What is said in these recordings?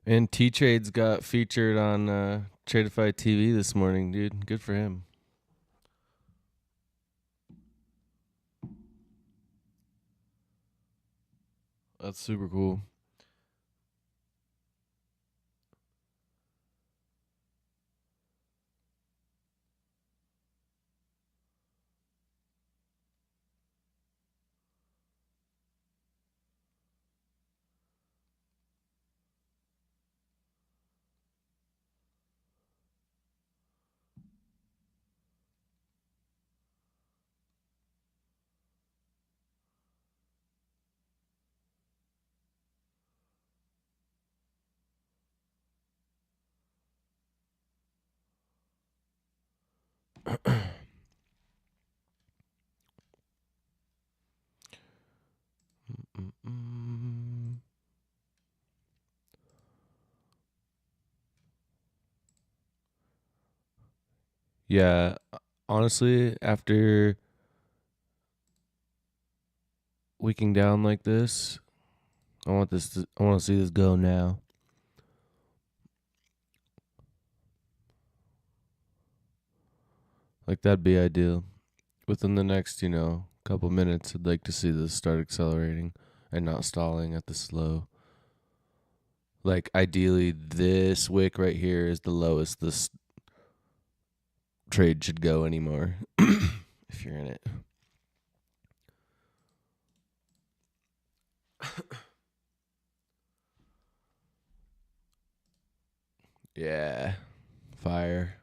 And T Trades got featured on Tradeify TV this morning, dude. Good for him. That's super cool. Mm-mm. Yeah, honestly, after weaking down like this, I want to see this go now. Like that'd be ideal. Within the next, couple minutes, I'd like to see this start accelerating and not stalling at the slow. Like ideally, this wick right here is the lowest this trade should go anymore. If you're in it. Yeah. Fire.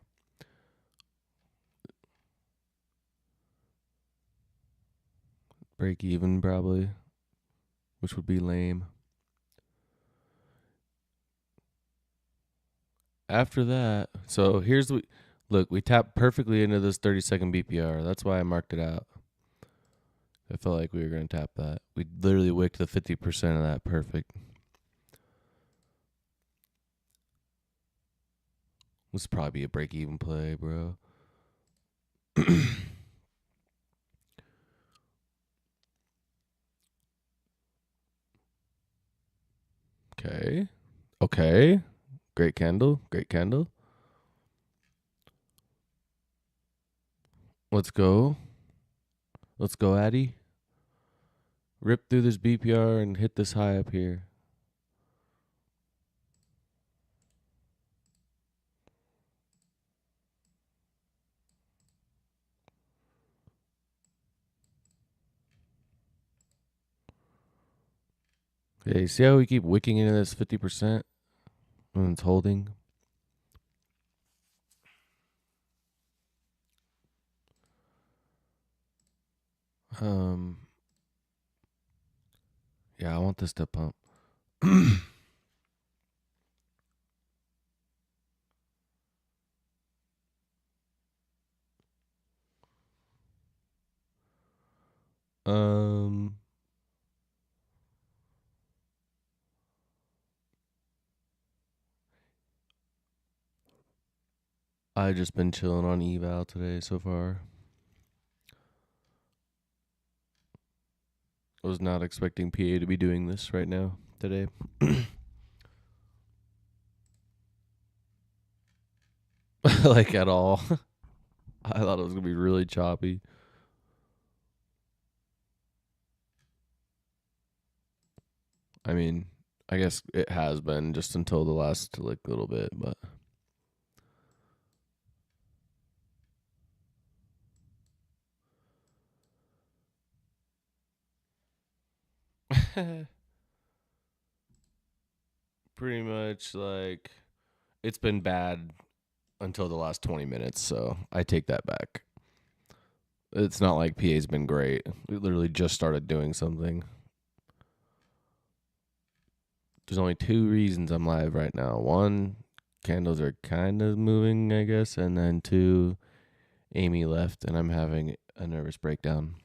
Break even probably, which would be lame. After that, so here's the look, we tapped perfectly into this 30-second BPR. That's why I marked it out. I felt like we were going to tap that. We literally wicked the 50% of that perfect. This would probably be a break even play, bro. Okay. Okay. Great candle. Great candle. Let's go. Let's go, Addy. Rip through this BPR and hit this high up here. Okay, see how we keep wicking into this 50% when it's holding? Um, yeah, I want this to pump. um, I just been chilling on eval today so far. I was not expecting PA to be doing this right now today. Like at all. I thought it was gonna be really choppy. I mean, I guess it has been just until the last like little bit, but pretty much like it's been bad until the last 20 minutes, so I take that back. It's not like PA's been great. We literally just started doing something. There's only two reasons I'm live right now. One, candles are kind of moving, I guess, and then two, Amy left and I'm having a nervous breakdown.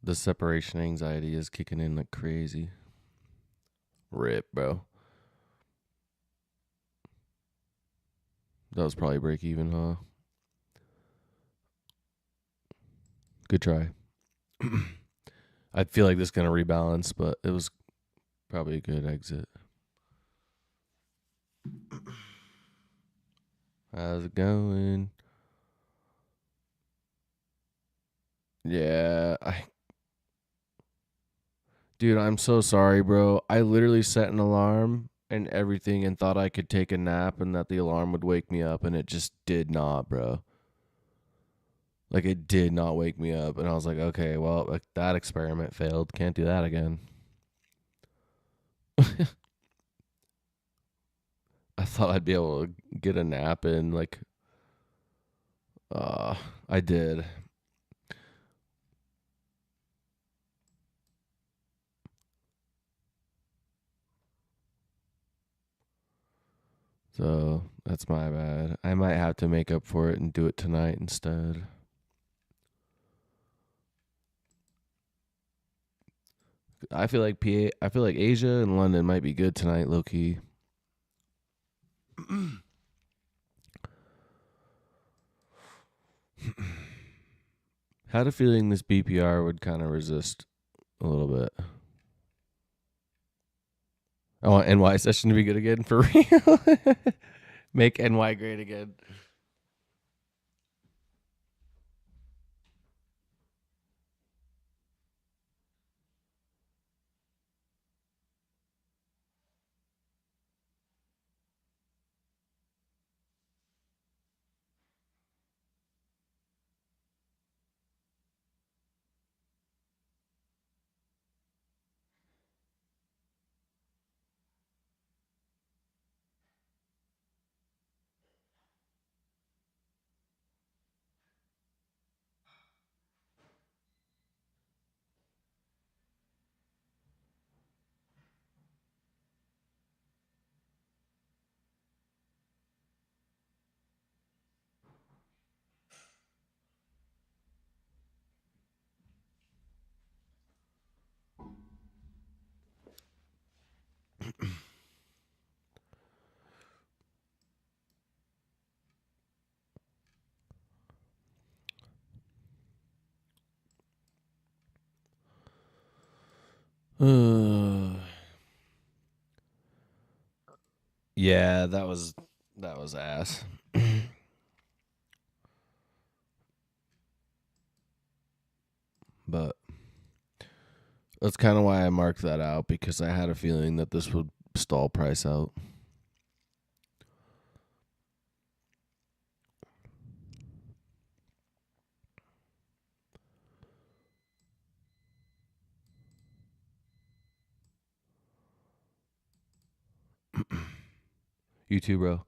The separation anxiety is kicking in like crazy. Rip, bro. That was probably break even, huh? Good try. I feel like this is gonna rebalance, but it was probably a good exit. How's it going? Yeah, dude, I'm so sorry, bro. I literally set an alarm and everything and thought I could take a nap and that the alarm would wake me up, and it just did not, bro. Like, it did not wake me up, and I was like, okay, well, like, that experiment failed. Can't do that again. I thought I'd be able to get a nap in, like, I did. So that's my bad. I might have to make up for it and do it tonight instead. I feel like Asia and London might be good tonight, low key. Had a feeling this BPR would kind of resist a little bit. I want NY session to be good again for real. Make NY great again. Yeah, that was ass. But that's kind of why I marked that out, because I had a feeling that this would stall price out. You too, bro.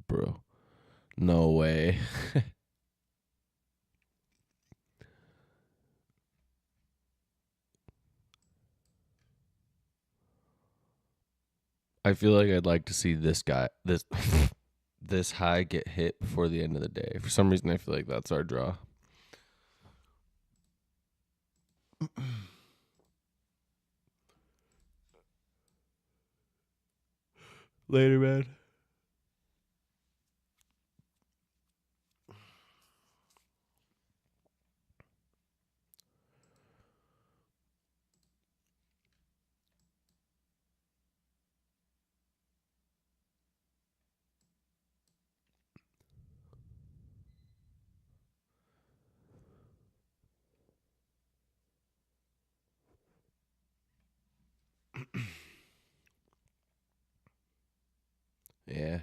Bro. No way. I feel like I'd like to see this guy this high get hit before the end of the day. For some reason I feel like that's our draw. Later, man. Yeah.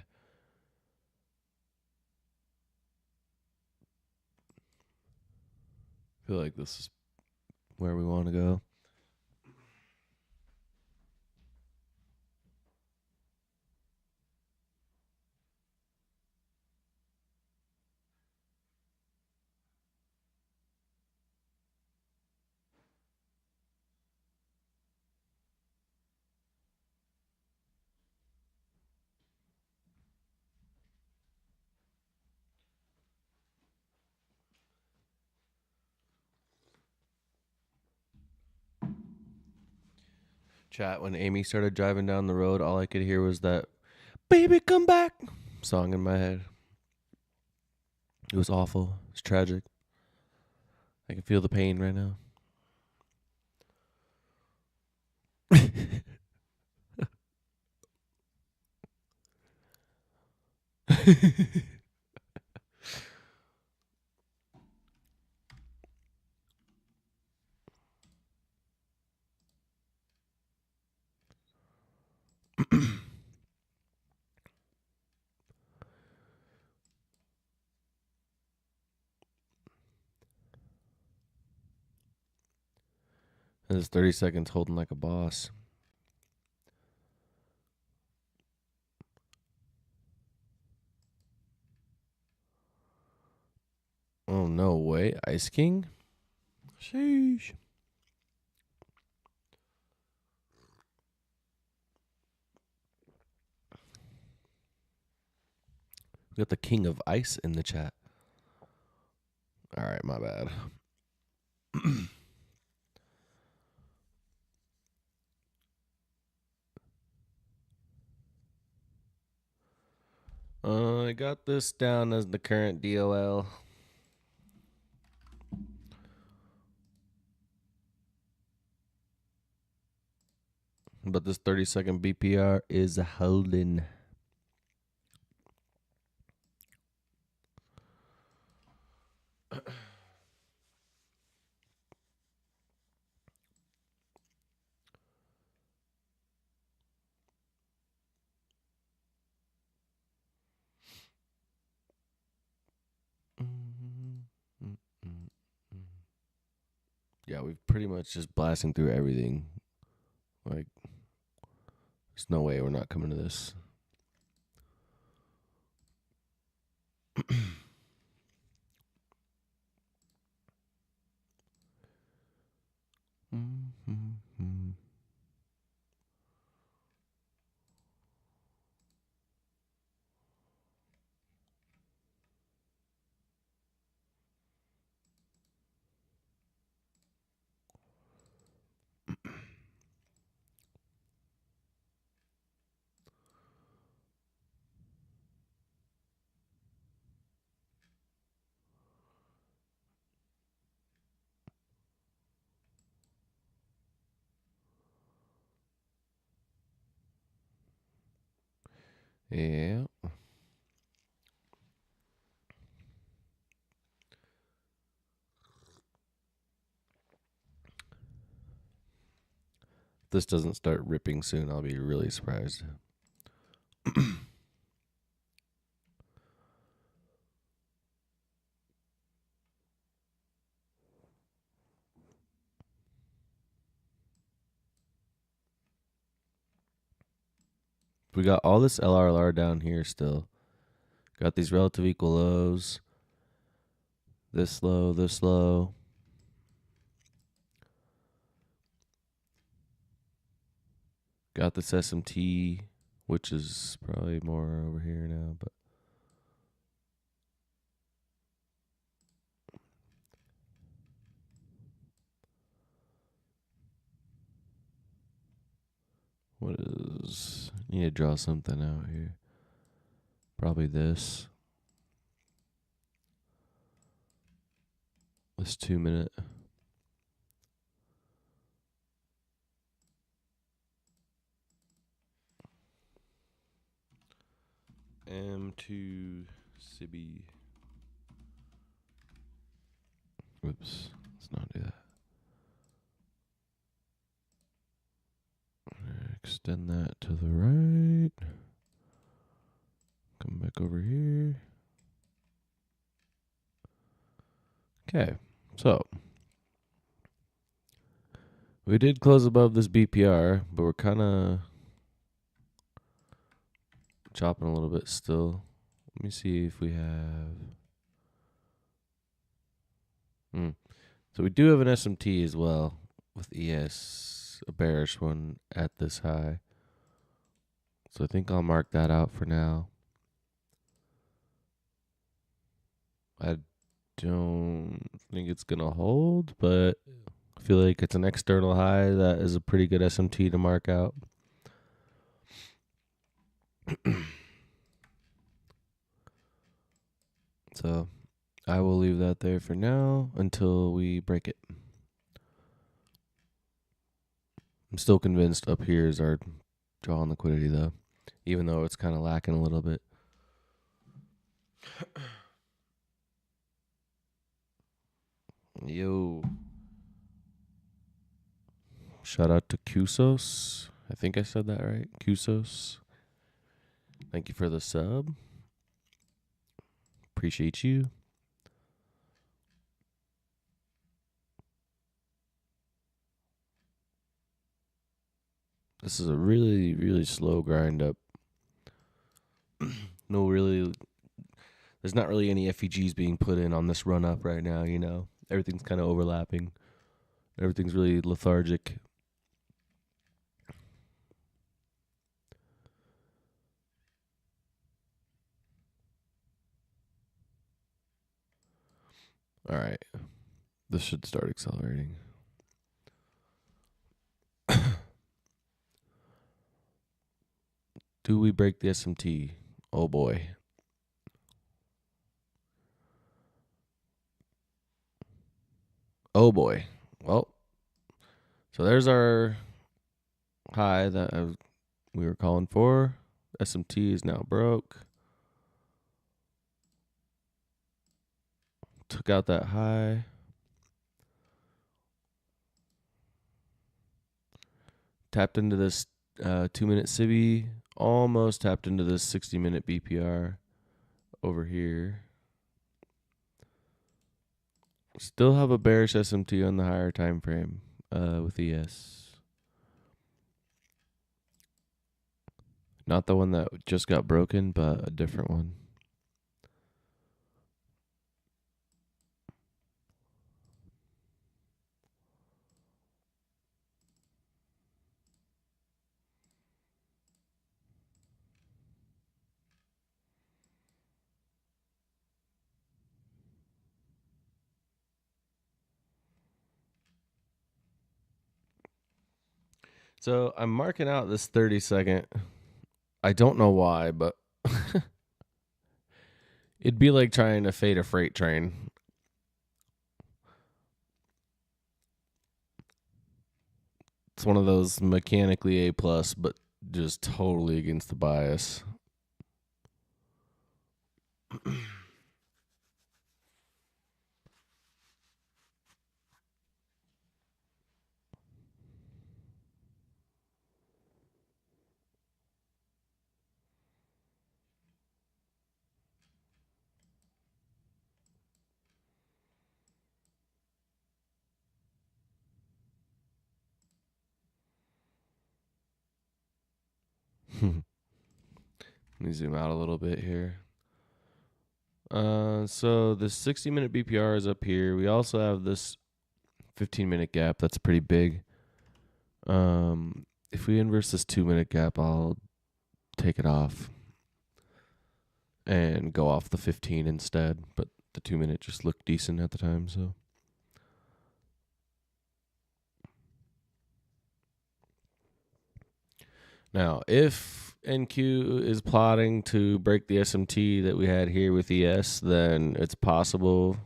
I feel like this is where we want to go. Chat, when Amy started driving down the road, all I could hear was that "Baby Come Back" song in my head. It was awful. It's tragic. I can feel the pain right now. This 30 seconds holding like a boss. Oh, no way. Ice King? Sheesh. We got the King of Ice in the chat. All right, my bad. I got this down as the current DOL. But this 30-second BPR is holding. Yeah, we've pretty much just blasting through everything. Like, there's no way we're not coming to this. Yeah. If this doesn't start ripping soon, I'll be really surprised. We got all this LRLR down here still. Got these relative equal lows. This low, this low. Got this SMT, which is probably more over here now, but what is... Need to draw something out here. Probably this. This 2 minute. M2 Sibby. Whoops. Let's not do that. Extend that to the right. Come back over here. Okay. So, we did close above this BPR, but we're kind of chopping a little bit still. Let me see if we have... So we do have an SMT as well with ES, a bearish one at this high. So I think I'll mark that out for now. I don't think it's going to hold, but I feel like it's an external high that is a pretty good SMT to mark out. So I will leave that there for now until we break it. I'm still convinced up here is our draw on liquidity, though, even though it's kind of lacking a little bit. Yo. Shout out to Kusos. I think I said that right. Kusos. Thank you for the sub. Appreciate you. This is a really, really slow grind up. No, really, there's not really any FEGs being put in on this run up right now, you know? Everything's kind of overlapping. Everything's really lethargic. All right. This should start accelerating. Do we break the SMT? Oh boy. Oh boy. Well, so there's our high that we were calling for. SMT is now broke. Took out that high. Tapped into this 2-minute CIBI. Almost tapped into this 60-minute BPR over here. Still have a bearish SMT on the higher time frame with ES. Not the one that just got broken, but a different one. So I'm marking out this 30-second. I don't know why, but it'd be like trying to fade a freight train. It's one of those mechanically A plus, but just totally against the bias. Let me zoom out a little bit here. So the 60-minute BPR is up here. We also have this 15-minute gap. That's pretty big. If we inverse this 2-minute gap, I'll take it off and go off the 15 instead. But the 2-minute just looked decent at the time, so. Now, if NQ is plotting to break the SMT that we had here with ES, then it's possible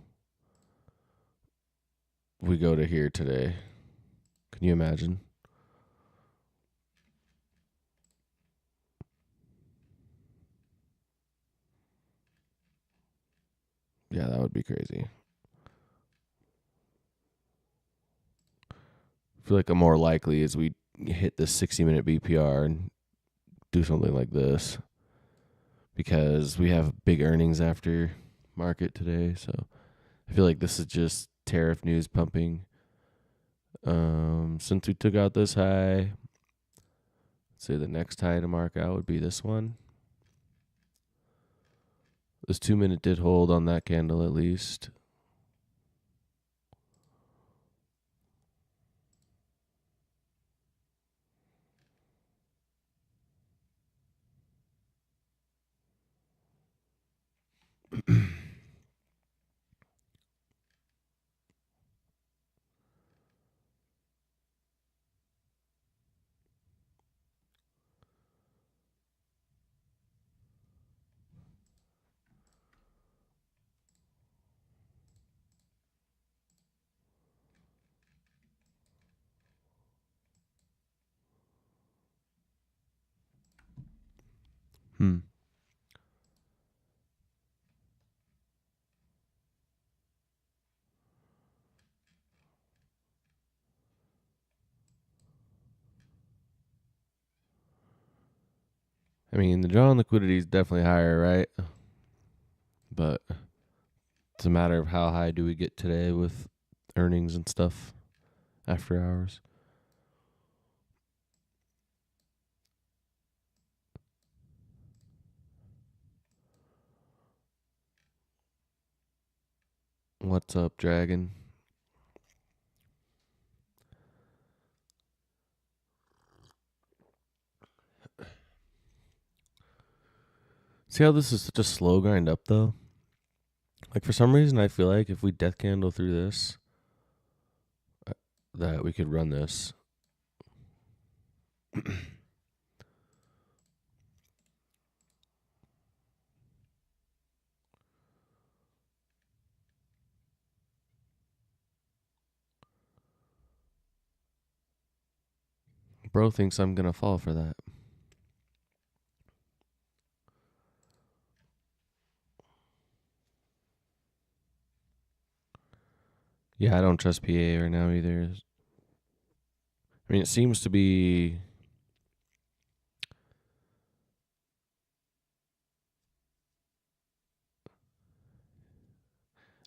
we go to here today. Can you imagine? Yeah, that would be crazy. I feel like a more likely is we hit the 60-minute BPR and do something like this because we have big earnings after market today. So I feel like this is just tariff news pumping. Since we took out this high, let's say the next high to mark out would be this one. This 2-minute did hold on that candle at least. Hmm. I mean, the draw on liquidity is definitely higher, right? But it's a matter of how high do we get today with earnings and stuff after hours. What's up, Dragon? See how this is such a slow grind up, though? Like, for some reason, I feel like if we death candle through this, that we could run this. Bro thinks I'm gonna fall for that. Yeah, I don't trust PA right now either. I mean, it seems to be.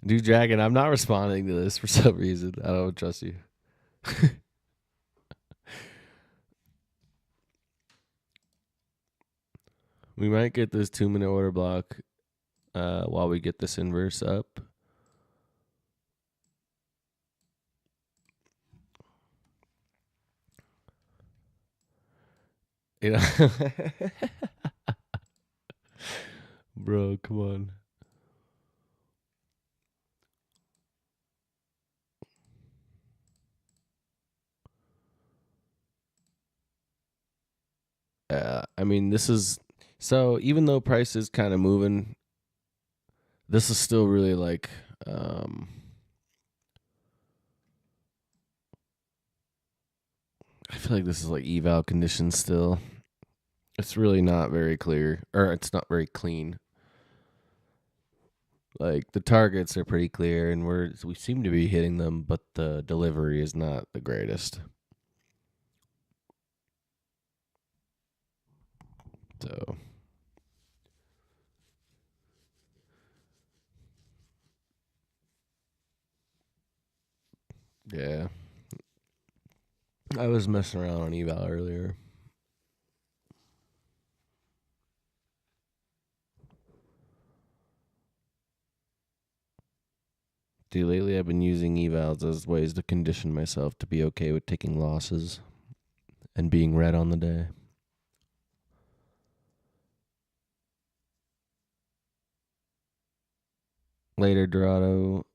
Dude, Dragon, I'm not responding to this for some reason. I don't trust you. We might get this 2-minute order block while we get this inverse up. You know? Bro, come on. I mean, this is so even though price is kind of moving, this is still really like I feel like this is like eval conditions still. It's really not very clear, or it's not very clean. Like the targets are pretty clear, and we seem to be hitting them, but the delivery is not the greatest. So yeah, I was messing around on eval earlier. Dude, lately I've been using evals as ways to condition myself to be okay with taking losses and being red on the day. Later, Dorado.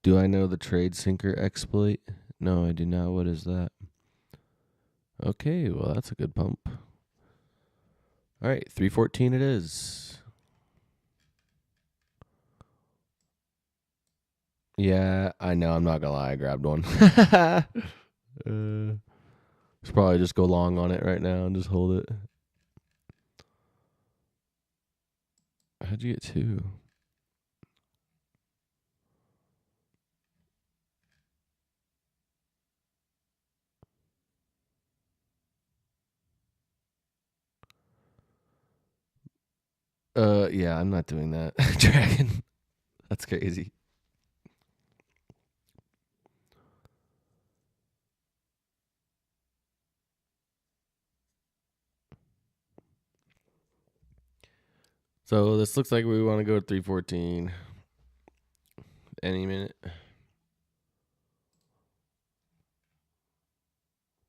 Do I know the trade sinker exploit? No, I do not. What is that? Okay, well, that's a good pump. All right, 314 it is. Yeah, I know. I'm not going to lie. I grabbed one. Should probably just go long on it right now and just hold it. How'd you get two? Yeah, I'm not doing that. Dragon. That's crazy. So this looks like we want to go to 314 any minute.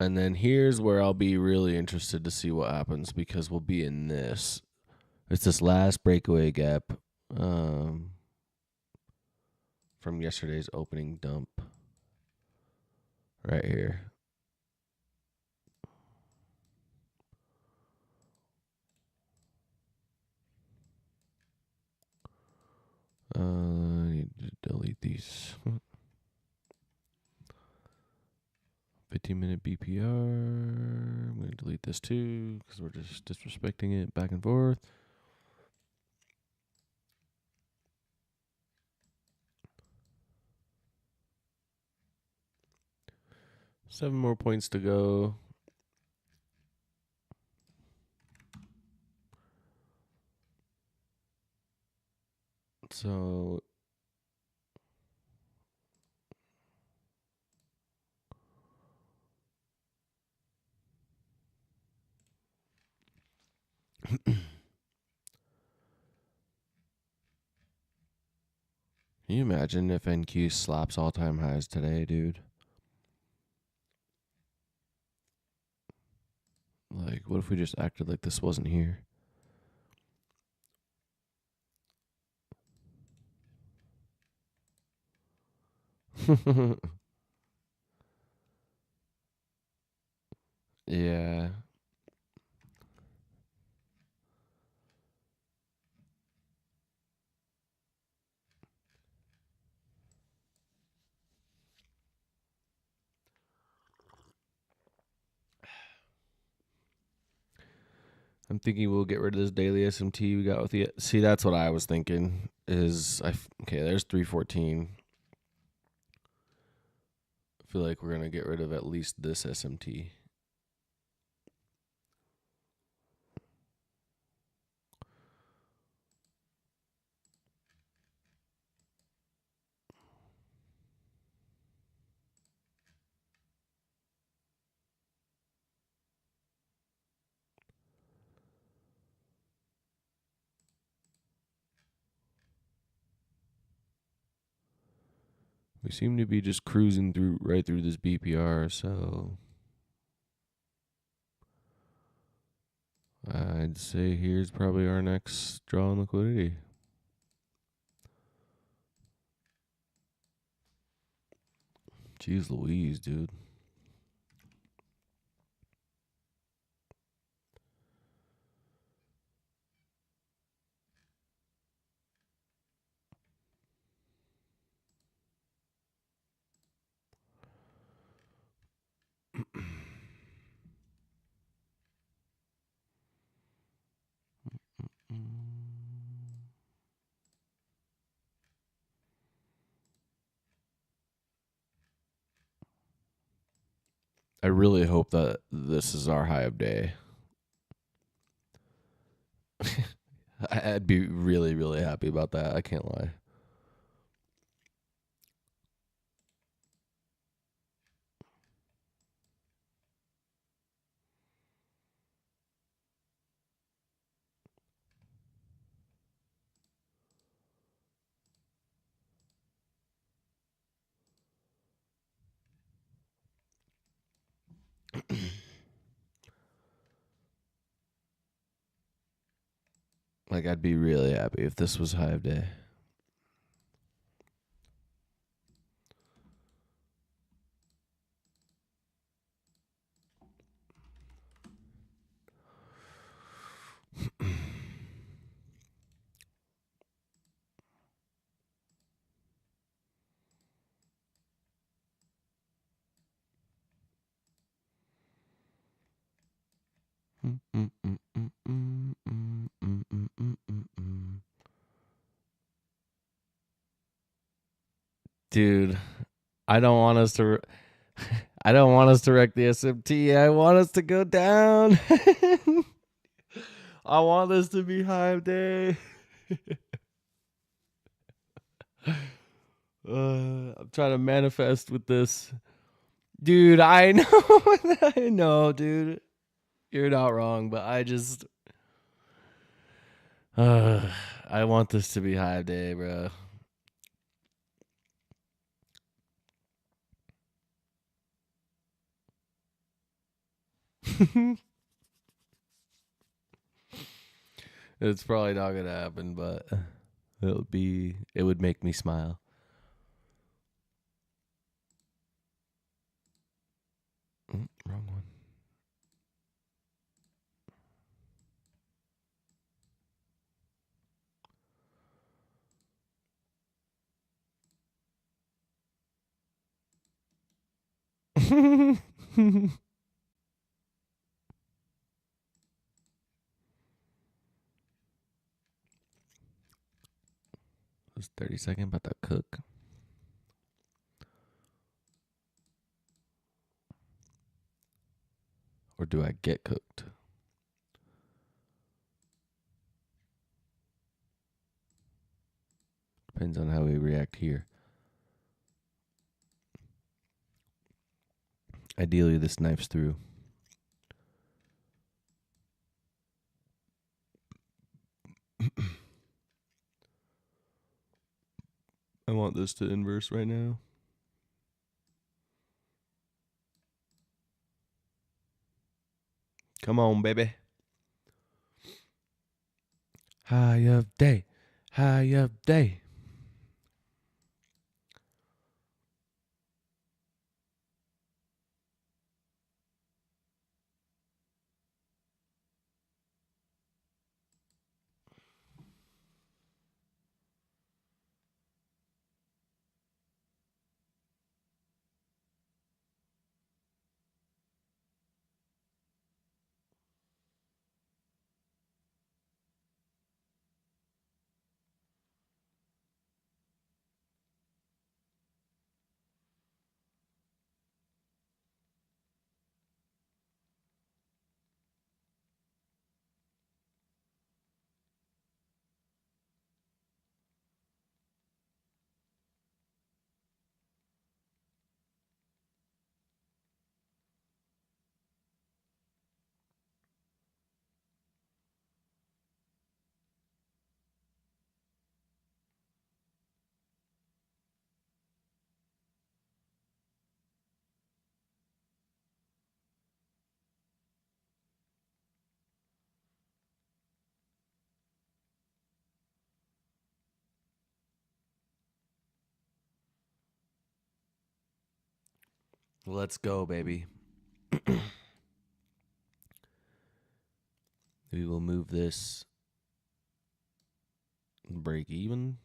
And then here's where I'll be really interested to see what happens because we'll be in this. It's this last breakaway gap from yesterday's opening dump right here. I need to delete these. 15-minute BPR. I'm going to delete this too because we're just disrespecting it back and forth. Seven more points to go. So can you imagine if NQ slaps all-time highs today, dude? Like, what if we just acted like this wasn't here? Yeah. I'm thinking we'll get rid of this daily SMT we got with the. See, that's what I was thinking. Okay? There's 314. I feel like we're gonna get rid of at least this SMT. We seem to be just cruising right through this BPR, so I'd say here's probably our next draw on liquidity. Jeez Louise, dude. I really hope that this is our high of day. I'd be really, really happy about that. I can't lie. Like, I'd be really happy if this was high of day. Dude, I don't want us to. I don't want us to wreck the SMT. I want us to go down. I want this to be high of day. I'm trying to manifest with this. Dude, I know. I know, dude. You're not wrong, but I just. I want this to be high of day, bro. It's probably not gonna happen, but it would make me smile. Wrong one. This 30-second about to cook. Or do I get cooked? Depends on how we react here. Ideally, this knife's through. I want this to inverse right now. Come on, baby. High of day. High of day. Let's go, baby. We will move this break even.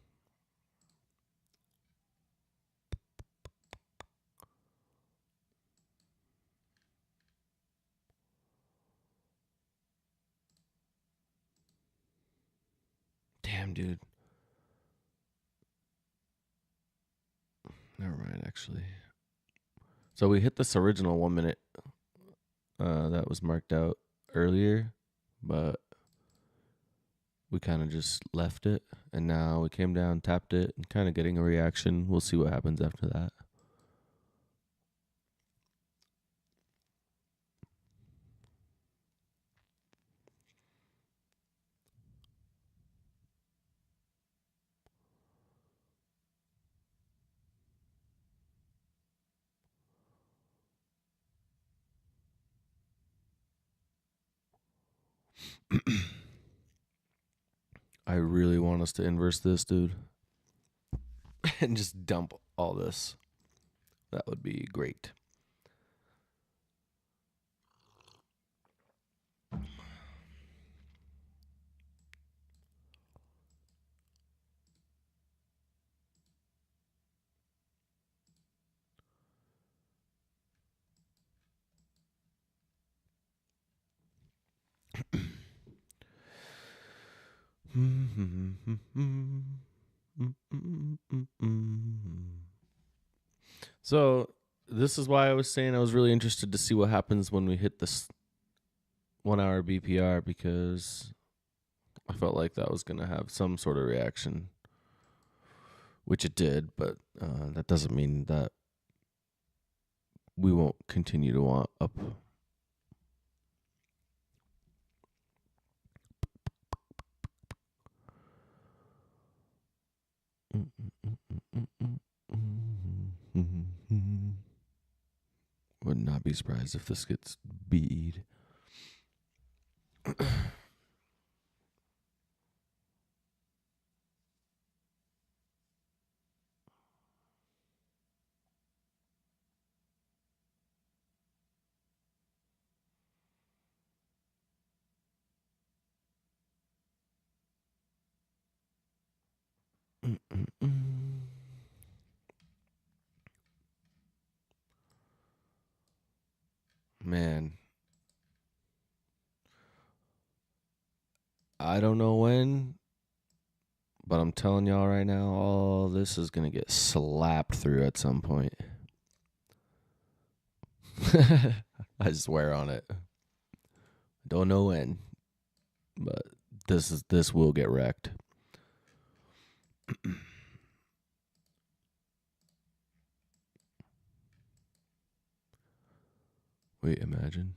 Damn, dude. Never mind, actually. So we hit this original 1 minute that was marked out earlier, but we kind of just left it. And now we came down, tapped it, and kind of getting a reaction. We'll see what happens after that. I really want us to inverse this, dude. And just dump all this. That would be great. So this is why I was saying I was really interested to see what happens when we hit this 1 hour BPR, because I felt like that was going to have some sort of reaction, which it did, but that doesn't mean that we won't continue to want up. Would not be surprised if this gets beat. I don't know when, but I'm telling y'all right now, all this is going to get slapped through at some point. I swear on it. Don't know when, but this will get wrecked. Wait, imagine.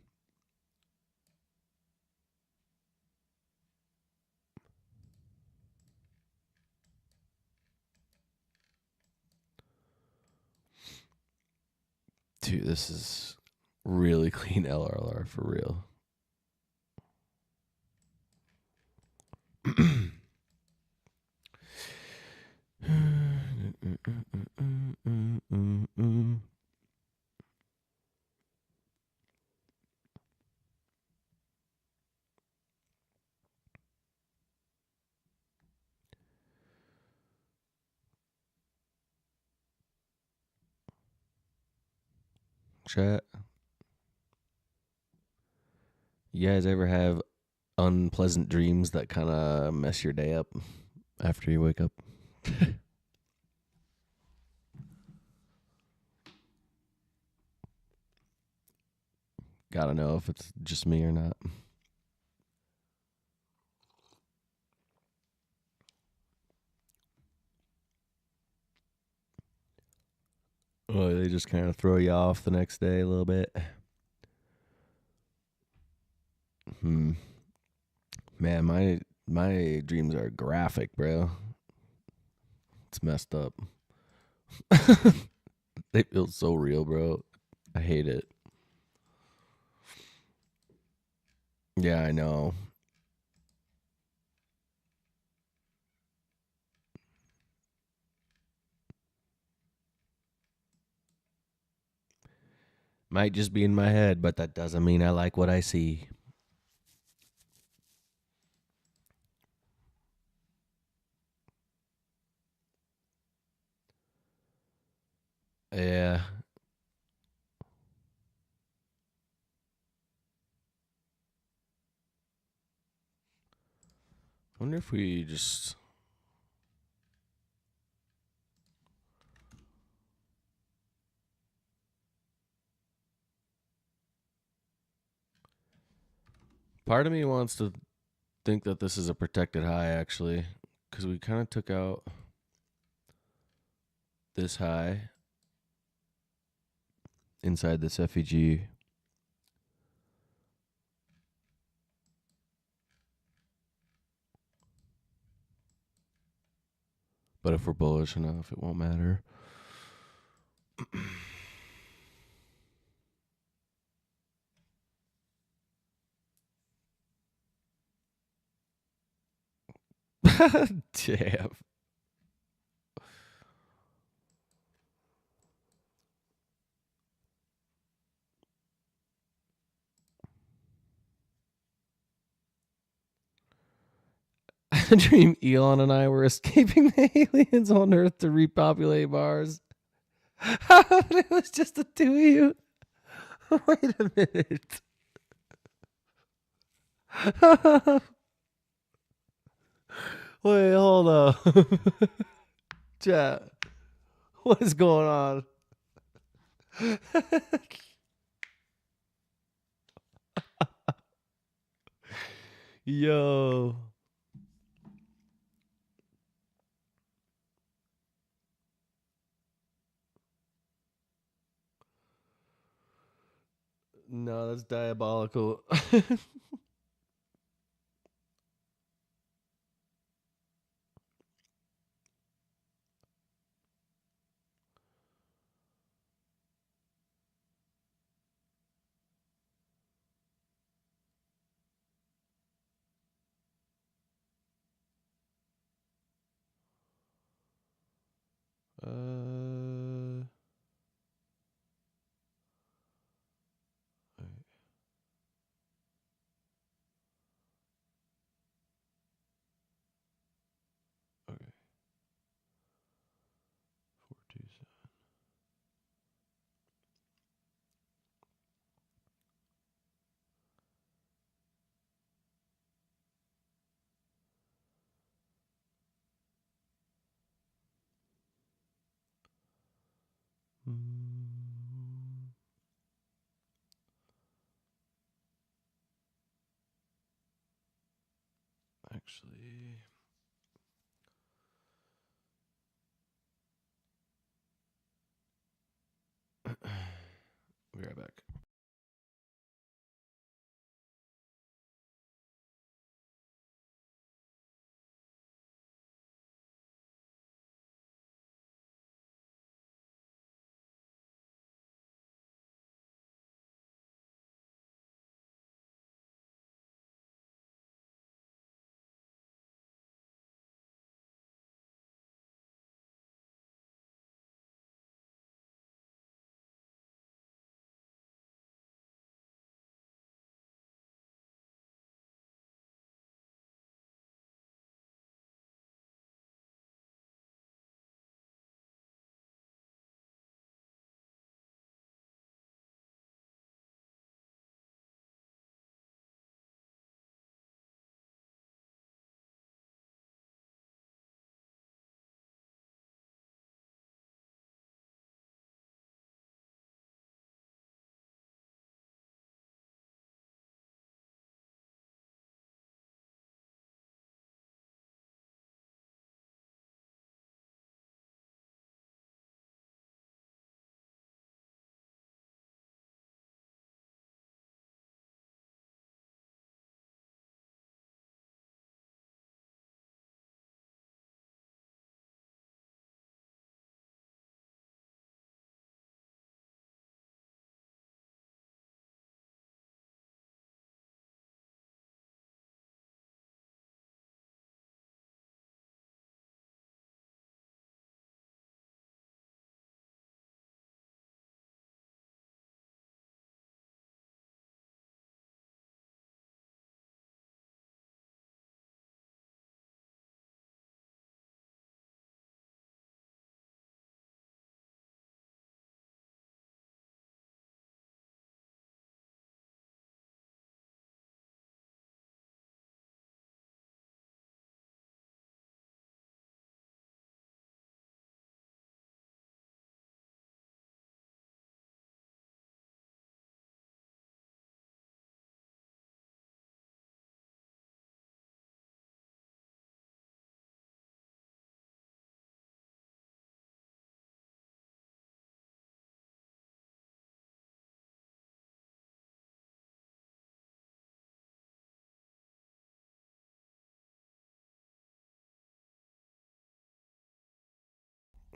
Dude, this is really clean LRR for real. Chat. You guys ever have unpleasant dreams that kind of mess your day up after you wake up? Gotta know if it's just me or not. Oh, they just kind of throw you off the next day a little bit. Man, my dreams are graphic, bro. It's messed up. They feel so real, bro. I hate it. Yeah, I know. Might just be in my head, but that doesn't mean I like what I see. Yeah. Wonder if we just part of me wants to think that this is a protected high actually, because we kind of took out this high inside this FEG. But if we're bullish enough, it won't matter. Damn. I dream Elon and I were escaping the aliens on Earth to repopulate Mars. It was just the two of you. Wait a minute. Wait, hold up. Chat. What is going on? Yo. No, that's diabolical. uh Actually, be right back.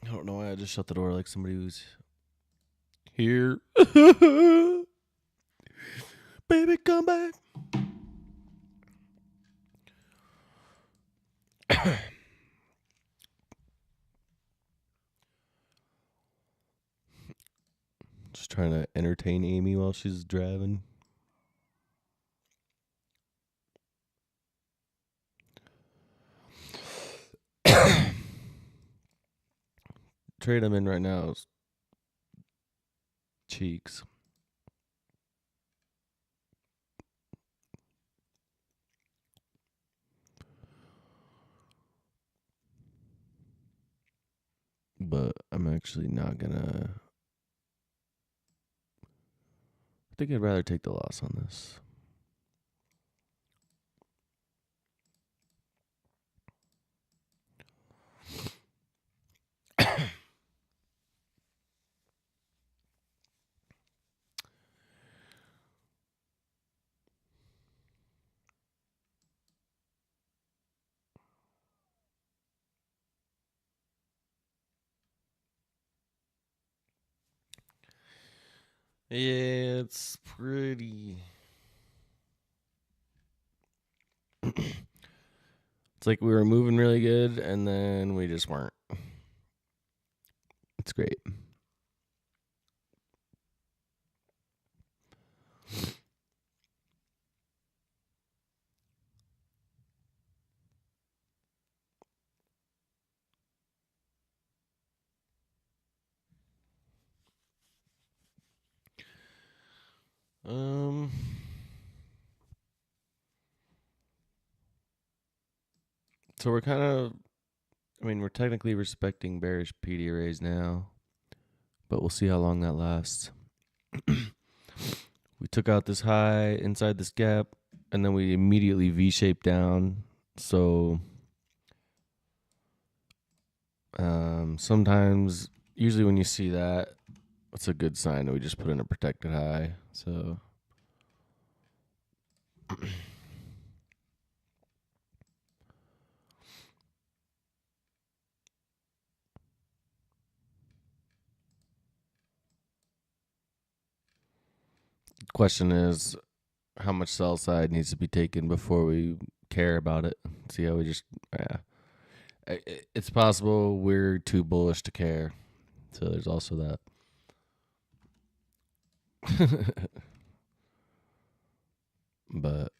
I don't know why I just shut the door like somebody was here. Baby, come back. Just trying to entertain Amy while she's driving. Trade I'm in right now is Cheeks. But I'm actually not gonna. I think I'd rather take the loss on this. Yeah, it's pretty. It's like we were moving really good, and then we just weren't. It's great. Um, so we're kind of. I mean, we're technically respecting bearish PD arrays now, but we'll see how long that lasts. We took out this high inside this gap, and then we immediately V-shaped down. So sometimes, usually when you see that, it's a good sign that we just put in a protected high. So question is, how much sell side needs to be taken before we care about it? See how we just, yeah. It's possible we're too bullish to care. So there's also that. But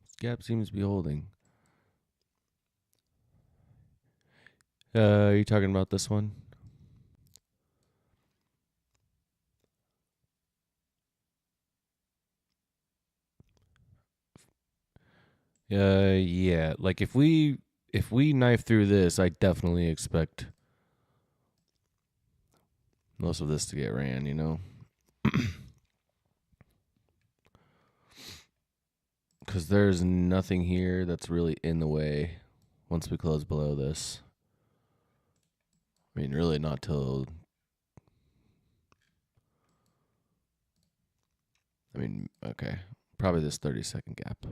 this gap seems to be holding. Are you talking about this one? Yeah. Like if we knife through this, I definitely expect most of this to get ran, you know? Because there's nothing here that's really in the way once we close below this. I mean, really not till, okay, probably this 30-second gap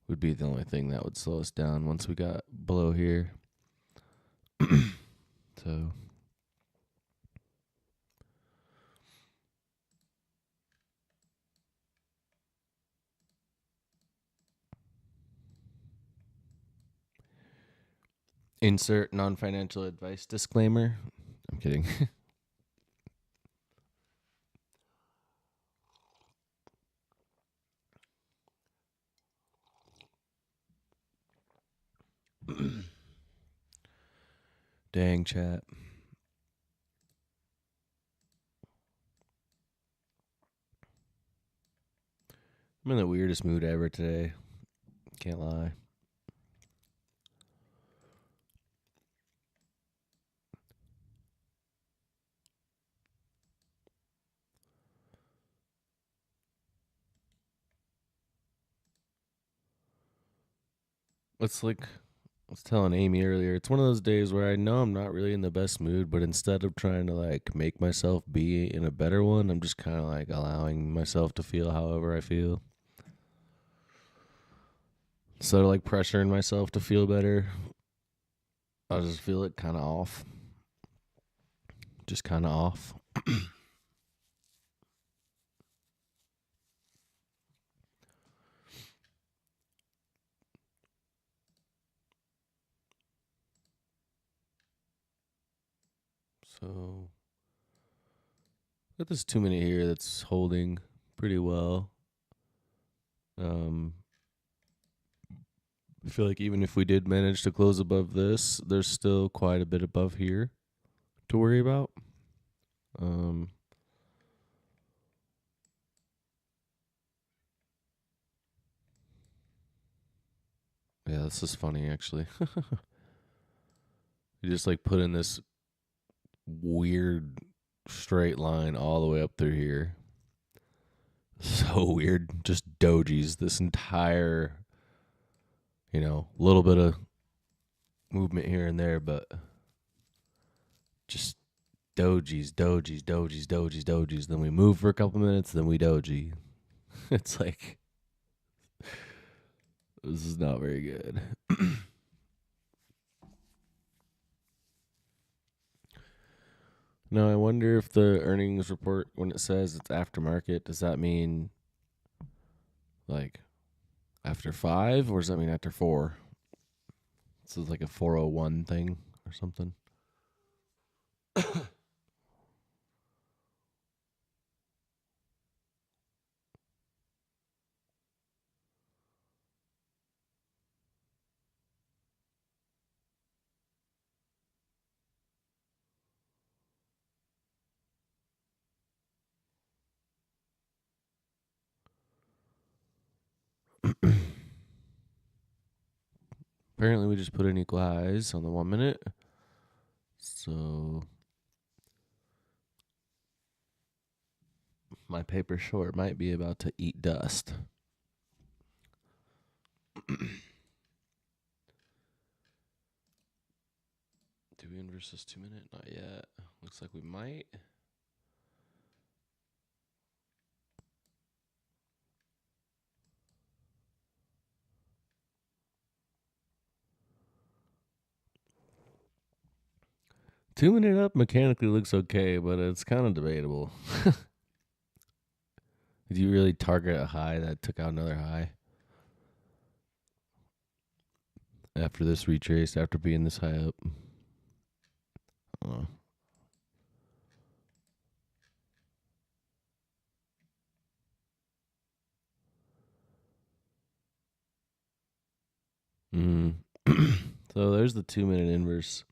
would be the only thing that would slow us down once we got below here. So insert non-financial advice disclaimer. I'm kidding. Dang, chat. I'm in the weirdest mood ever today. Can't lie. It's like I was telling Amy earlier, it's one of those days where I know I'm not really in the best mood, but instead of trying to like make myself be in a better one, I'm just kind of like allowing myself to feel however I feel. Instead of like pressuring myself to feel better, I just feel it kind of off. Just kind of off. So, got this 2 minute here that's holding pretty well. I feel like even if we did manage to close above this, there's still quite a bit above here to worry about. Yeah, this is funny actually. You just like put in this weird straight line all the way up through here. So weird. Just dojis this entire, little bit of movement here and there, but just dojis. Then we move for a couple minutes, then we doji. It's like, this is not very good. No, I wonder if the earnings report, when it says it's aftermarket, does that mean like after 5 or does that mean after 4? This is like a 401 thing or something. Apparently, we just put in equal highs on the 1 minute. So my paper short might be about to eat dust. 2 versus 2 minute? Not yet. Looks like we might. Two-minute up mechanically looks okay, but it's kind of debatable. Did you really target a high that took out another high? After this retrace, after being this high up? I don't know. So there's the 2 minute inverse.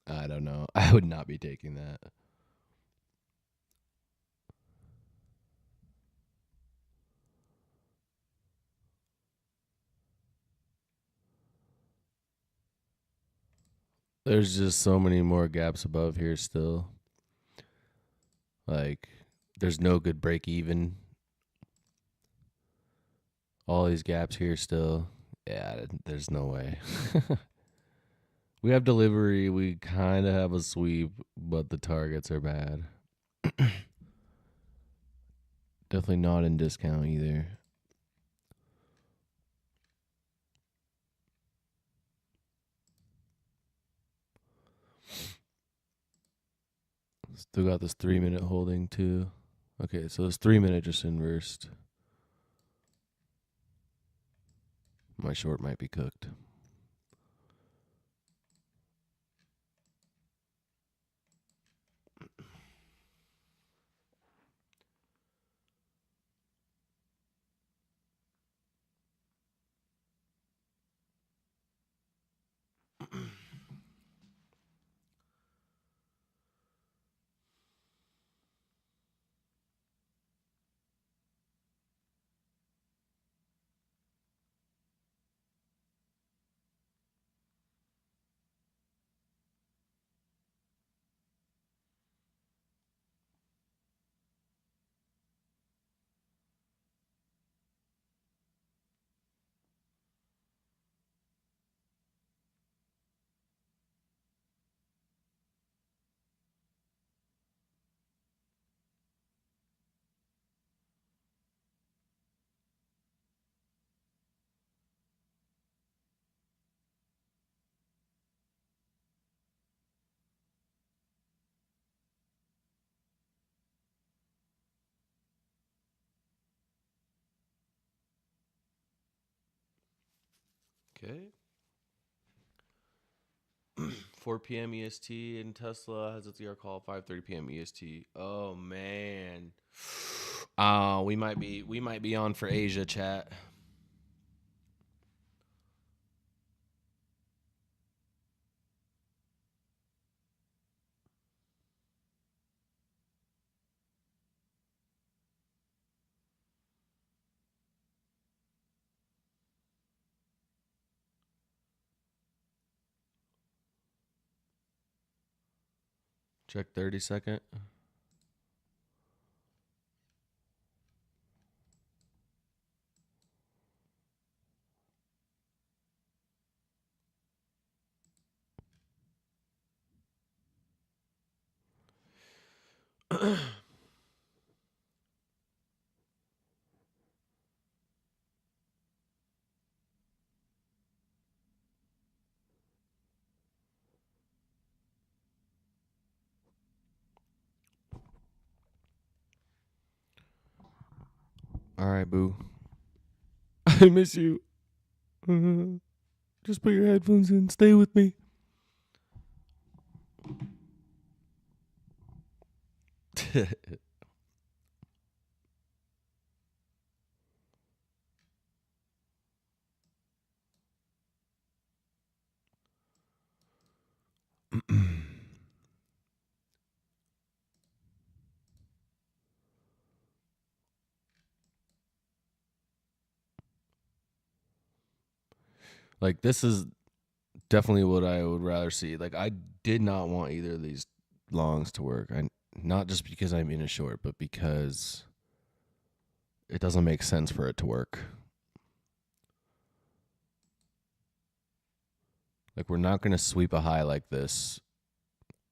I don't know. I would not be taking that. There's just so many more gaps above here still. Like, there's no good break even. All these gaps here still. Yeah, there's no way. We have delivery. We kind of have a sweep, but the targets are bad. Definitely not in discount either. Still got this 3 minute holding too. Okay, so this 3 minute just inversed. My short might be cooked. Okay. 4 p.m. EST and Tesla has its ER call 5:30 p.m. EST. Oh man. We might be on for Asia chat. Check 30-second. All right, boo. I miss you. Just put your headphones in. Stay with me. Like this is definitely what I would rather see. Like I did not want either of these longs to work. I not just because I'm in a short, but because it doesn't make sense for it to work. Like we're not going to sweep a high like this,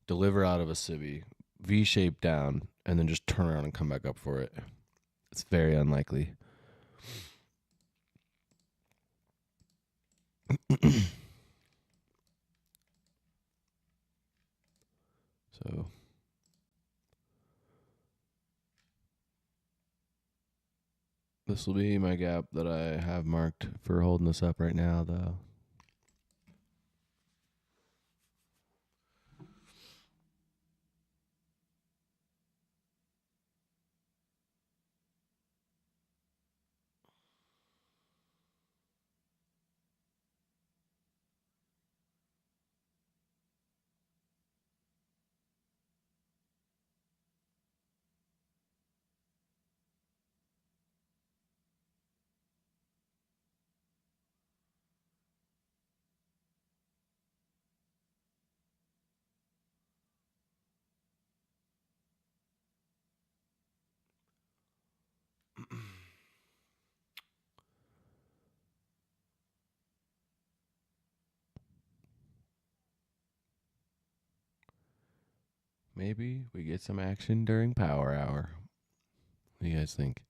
deliver out of a civvy, V shape down, and then just turn around and come back up for it. It's very unlikely. So this will be my gap that I have marked for holding this up right now, though. Maybe we get some action during power hour. What do you guys think?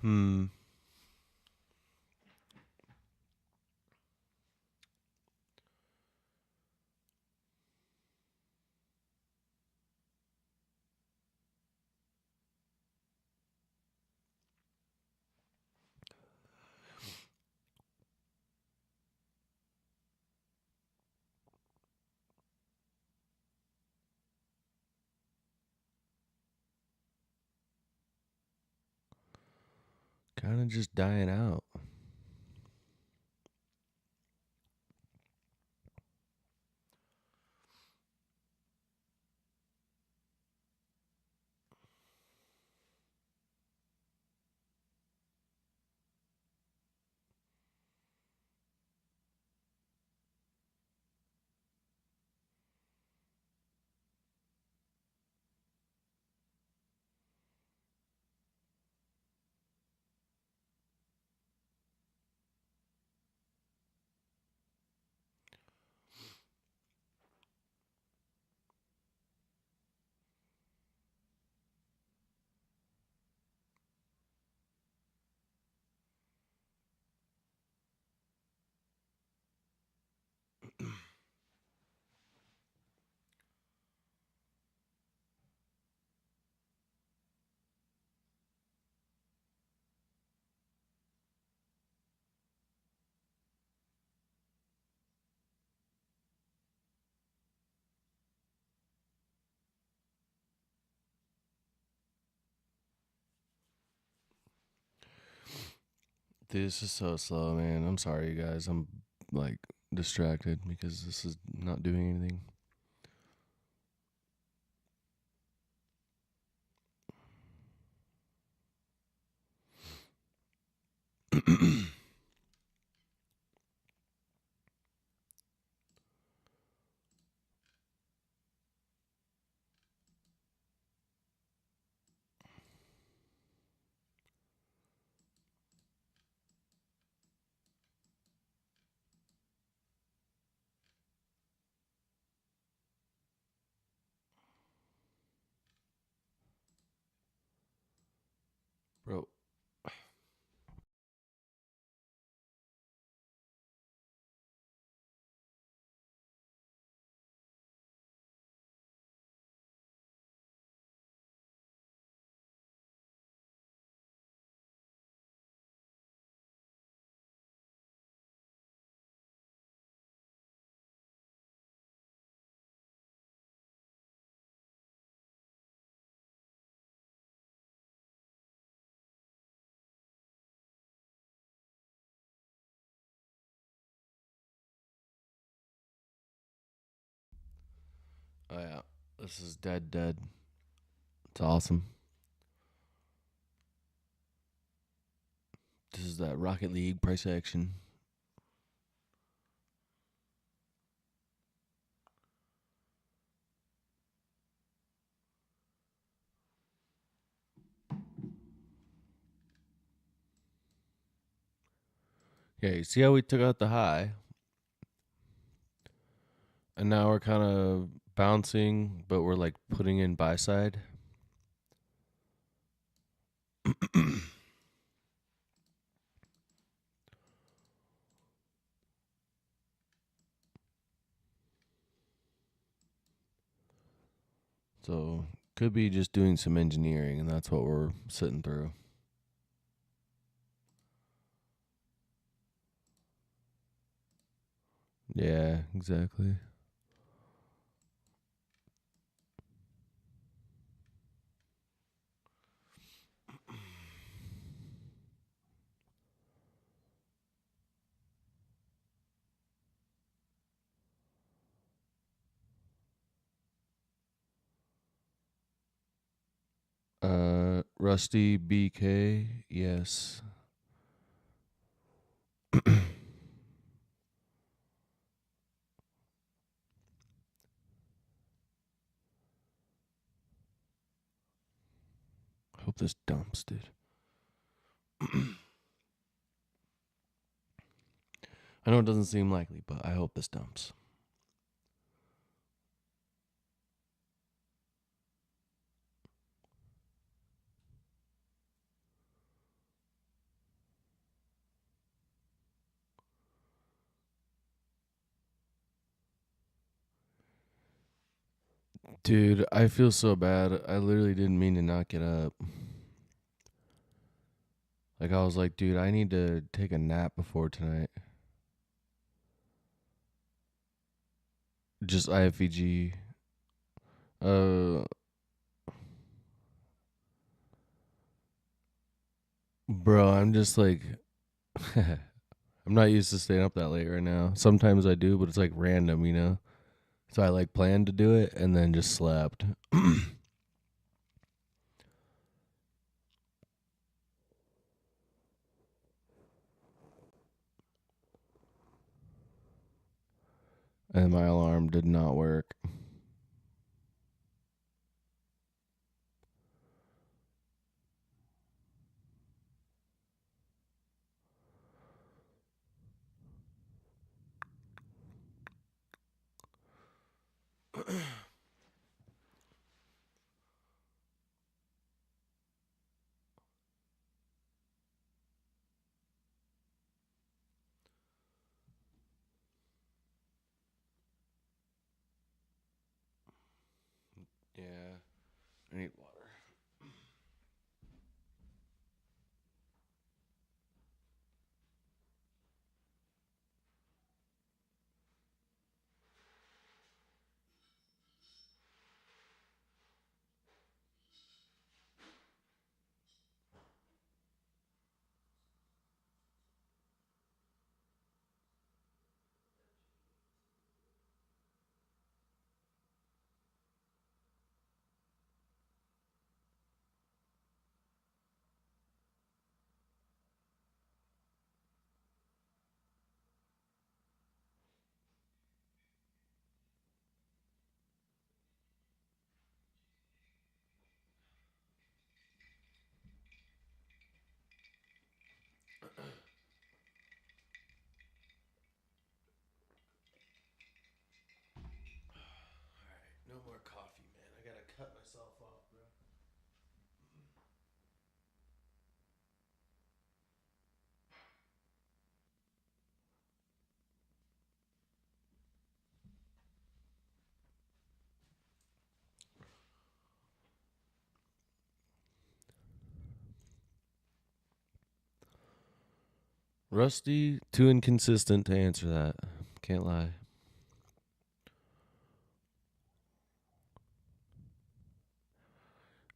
Hmm. Kind of just dying out. This is so slow, man. I'm sorry, you guys. I'm like distracted because this is not doing anything. Bro, oh yeah. This is dead. It's awesome. This is that Rocket League price action. Yeah, you see how we took out the high, and now we're kind of bouncing, but we're like putting in buy side. So could be just doing some engineering, and that's what we're sitting through. Yeah, exactly. Rusty BK, yes. Hope this dumps, dude. I know it doesn't seem likely, but I hope this dumps. Dude, I feel so bad. I literally didn't mean to not get up. Like, I was like, dude, I need to take a nap before tonight. Just IFVG. Uh, bro, I'm just like, I'm not used to staying up that late right now. Sometimes I do, but it's like random, you know? So I like planned to do it and then just slept. And my alarm did not work. Yeah, I need water. cut myself off, bro. Rusty, too inconsistent to answer that. Can't lie.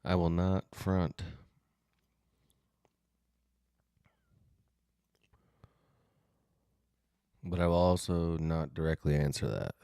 I will not front. But I will also not directly answer that.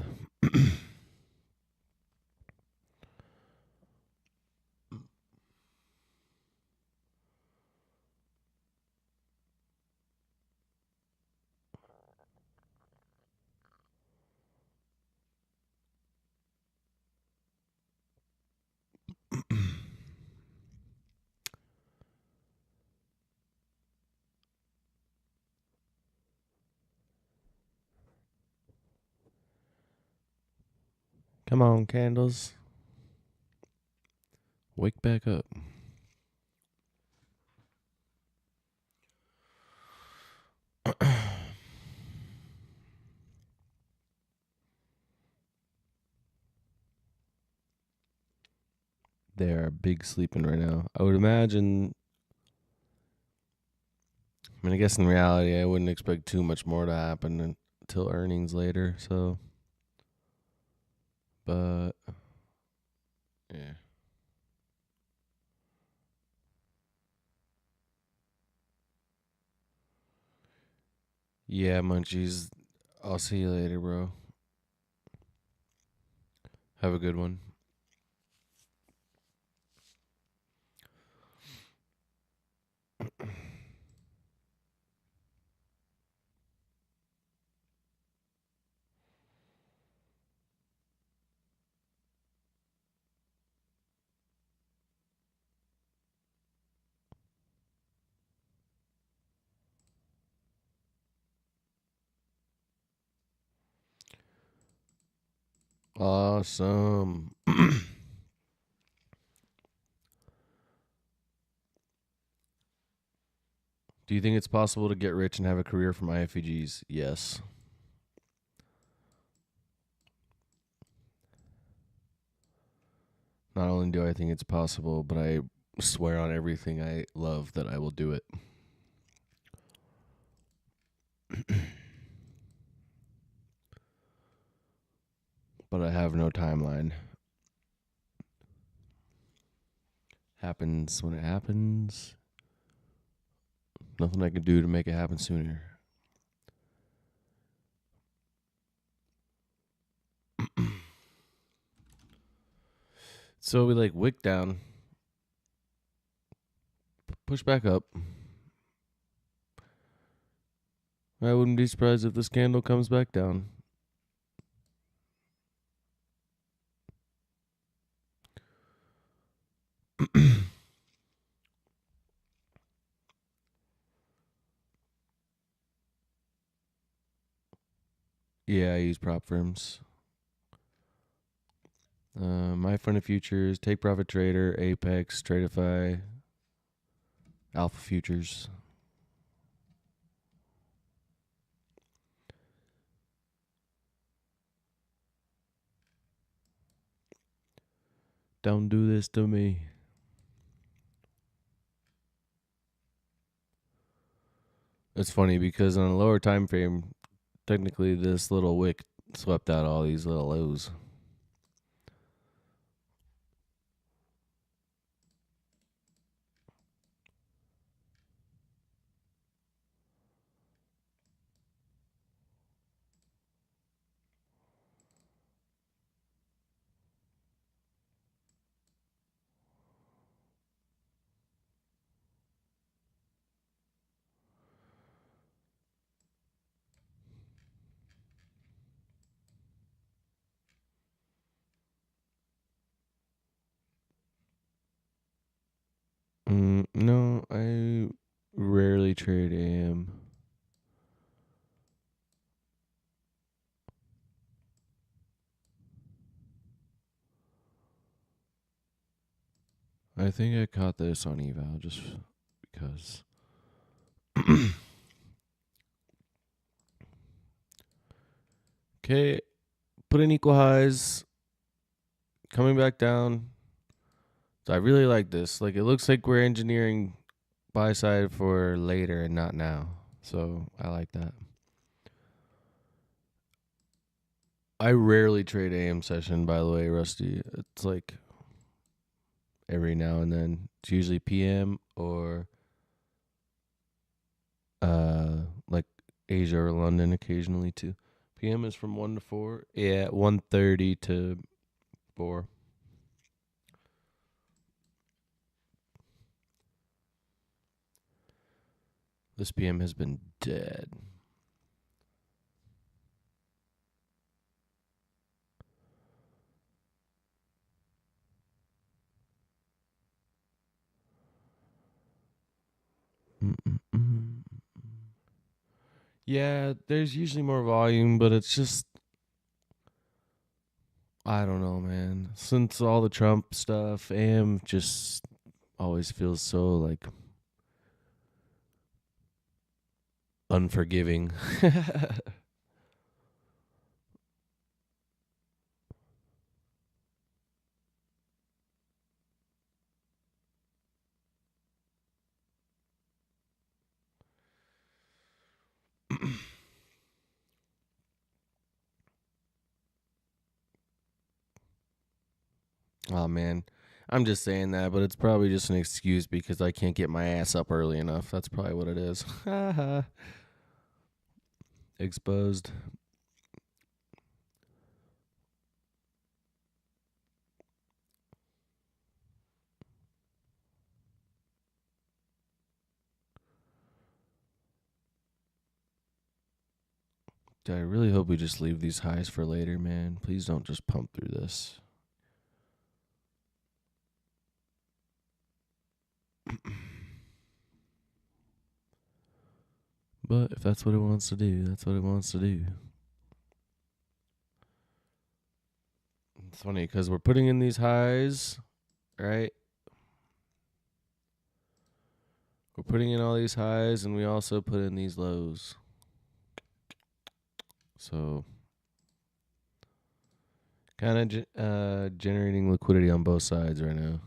Come on, candles. Wake back up. They are big sleeping right now. I would imagine. I mean, I guess in reality, I wouldn't expect too much more to happen until earnings later. So, but yeah. Yeah, munchies. I'll see you later, bro. Have a good one. Awesome. Do you think it's possible to get rich and have a career from IFEGs? Yes. Not only do I think it's possible, but I swear on everything I love that I will do it. But I have no timeline. Happens when it happens. Nothing I can do to make it happen sooner. So we like wick down, push back up. I wouldn't be surprised if this candle comes back down. Yeah, I use prop firms. My Fund of Futures, Take Profit Trader, Apex, Tradeify, Alpha Futures. Don't do this to me. It's funny because on a lower time frame, technically this little wick swept out all these little lows. No, I rarely trade AM. I think I caught this on eval just because. Okay, put in equal highs, coming back down. So I really like this. Like, it looks like we're engineering buy side for later and not now. So I like that. I rarely trade AM session, by the way, Rusty. It's like every now and then. It's usually PM or like Asia or London occasionally too. PM is from 1 to 4. Yeah, 1:30 to 4. This PM has been dead. Mm-mm-mm. Yeah, there's usually more volume, but it's just I don't know, man. Since all the Trump stuff, AM just always feels so like unforgiving. Oh man, I'm just saying that, but it's probably just an excuse because I can't get my ass up early enough. That's probably what it is. Exposed. Dude, I really hope we just leave these highs for later, man. Please don't just pump through this. But if that's what it wants to do, that's what it wants to do. It's funny because we're putting in these highs, right? We're putting in all these highs, and we also put in these lows. So, kind of generating liquidity on both sides right now.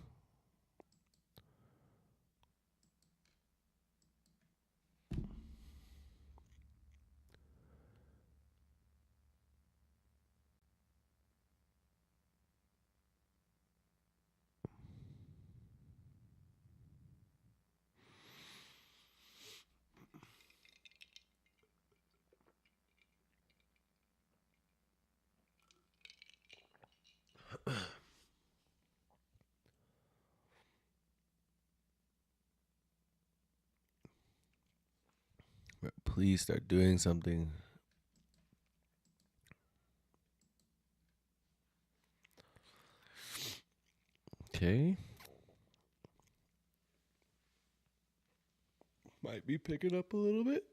Please start doing something. Okay. Might be picking up a little bit.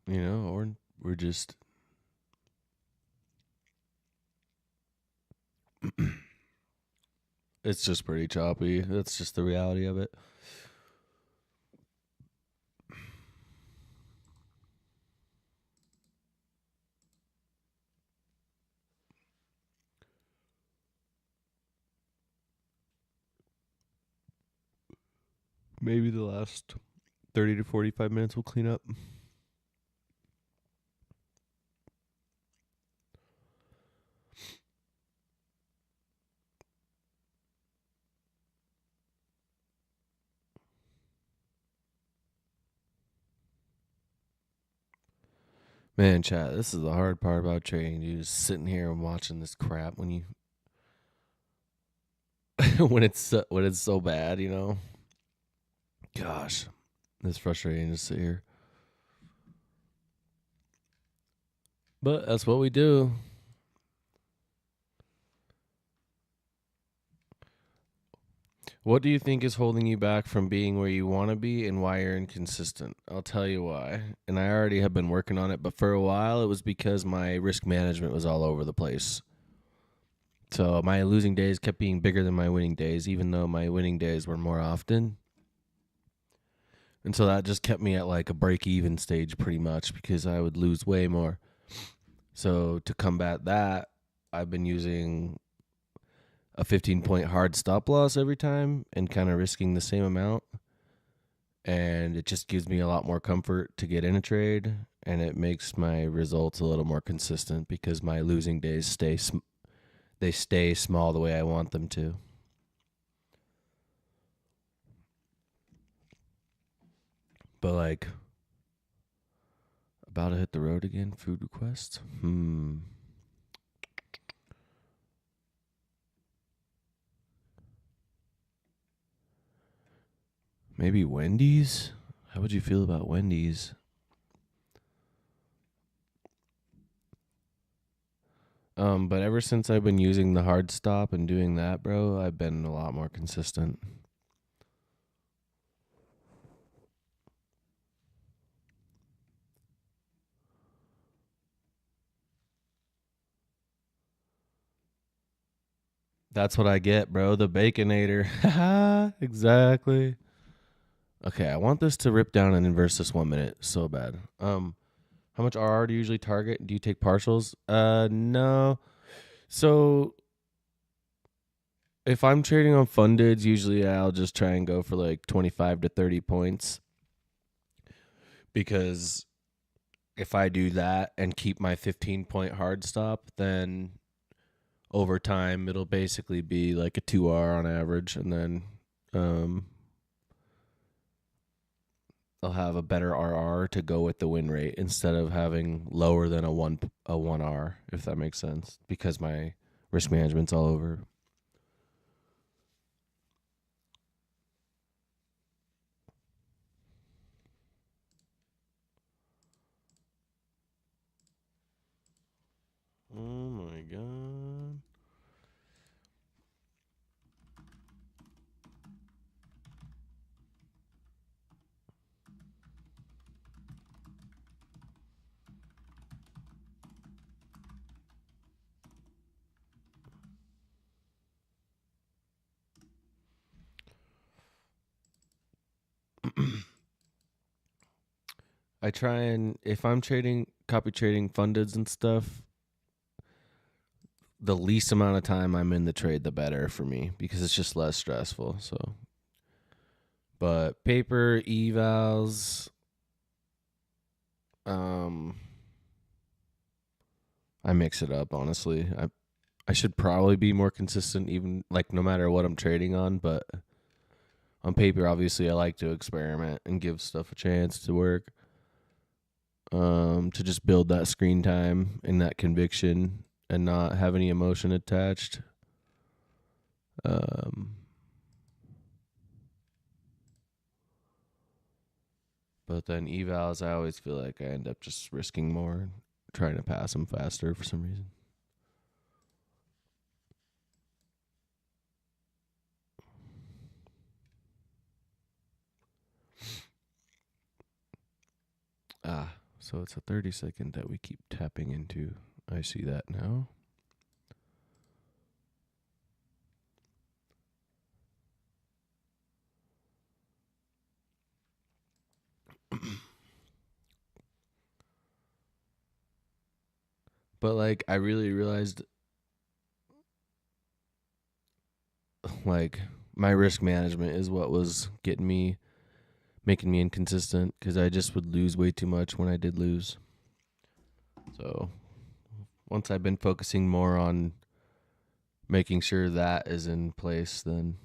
You know, or we're just. It's just pretty choppy. That's just the reality of it. Maybe the last 30 to 45 minutes will clean up. Man, chat, this is the hard part about trading, dude. Just sitting here and watching this crap when you when it's so bad, you know. Gosh, it's frustrating to sit here. But that's what we do. What do you think is holding you back from being where you want to be and why you're inconsistent? I'll tell you why. And I already have been working on it, but for a while it was because my risk management was all over the place. So my losing days kept being bigger than my winning days, even though my winning days were more often. And so that just kept me at like a break even stage pretty much because I would lose way more. So to combat that, I've been using a 15-point hard stop loss every time and kind of risking the same amount. And it just gives me a lot more comfort to get in a trade, and it makes my results a little more consistent because my losing days stay small the way I want them to. But like, about to hit the road again. Food request. Maybe Wendy's. How would you feel about Wendy's? But ever since I've been using the hard stop and doing that, bro, I've been a lot more consistent. That's what I get, bro. The Baconator. Haha, exactly. Okay, I want this to rip down and inverse this 1 minute so bad. How much RR do you usually target? Do you take partials? No. So if I'm trading on fundeds, usually I'll just try and go for like 25 to 30 points because if I do that and keep my 15-point hard stop, then over time it'll basically be like a 2R on average, and then I'll have a better RR to go with the win rate instead of having lower than a 1R, if that makes sense, because my risk management's all over. Oh my god. I try and if I'm trading copy trading fundeds and stuff, the least amount of time I'm in the trade the better for me because it's just less stressful. So but paper evals, um I mix it up honestly. I should probably be more consistent even like no matter what I'm trading on, but on paper obviously I like to experiment and give stuff a chance to work. To just build that screen time and that conviction and not have any emotion attached. Um, but then evals, I always feel like I end up just risking more, trying to pass them faster for some reason. So it's a 30-second that we keep tapping into. I see that now. But like I really realized like my risk management is what was making me inconsistent because I just would lose way too much when I did lose. So once I've been focusing more on making sure that is in place, then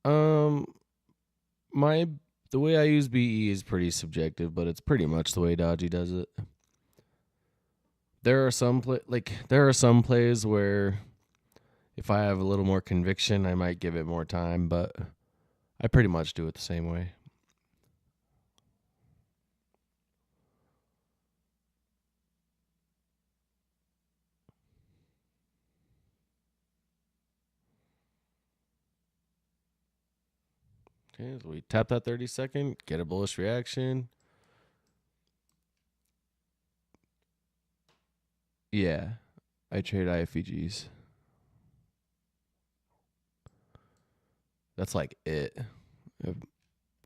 um my the way I use BE is pretty subjective, but it's pretty much the way Dodgy does it. There are some there are some plays where if I have a little more conviction, I might give it more time, but I pretty much do it the same way. Okay, so we tap that 30-second, get a bullish reaction. Yeah, I trade IFVGs. That's like it.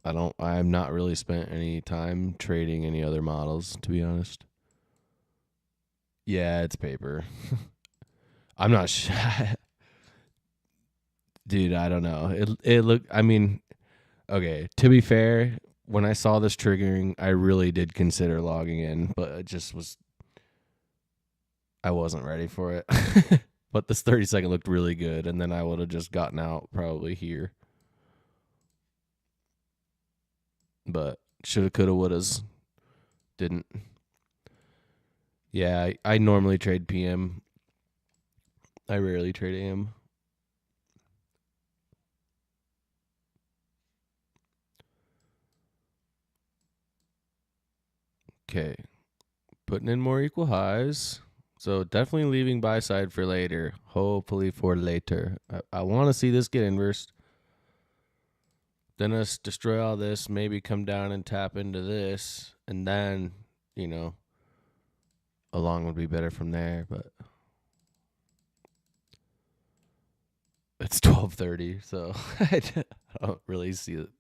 I'm not really spent any time trading any other models, to be honest. Yeah, it's paper. I'm not sure. Dude, I don't know. It looked, I mean, okay, to be fair, when I saw this triggering, I really did consider logging in, but it just I wasn't ready for it. But this 30-second looked really good, and then I would have just gotten out probably here. But shoulda, coulda, wouldas. Didn't. Yeah, I normally trade PM. I rarely trade AM. Okay. Putting in more equal highs. So definitely leaving buy side for later. Hopefully for later. I want to see this get inversed. Then us destroy all this, maybe come down and tap into this, and then, a long would be better from there, but it's 12:30, so I don't really see it.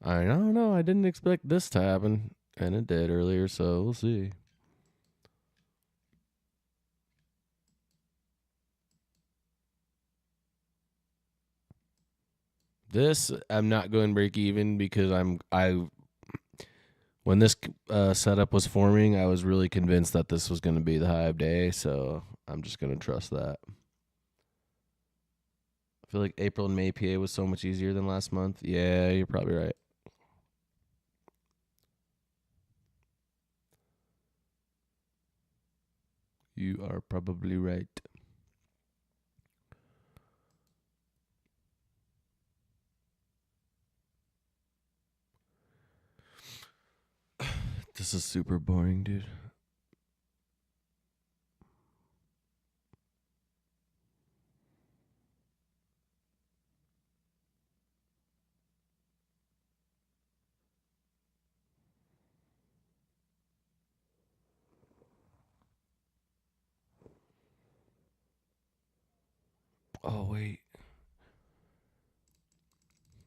I don't know. I didn't expect this to happen, and it did earlier, so we'll see. This I'm not going break even because when this setup was forming, I was really convinced that this was going to be the high of day, so I'm just going to trust that. I feel like April and May PA was so much easier than last month. Yeah, you're probably right. You are probably right. This is super boring, dude. Oh, wait.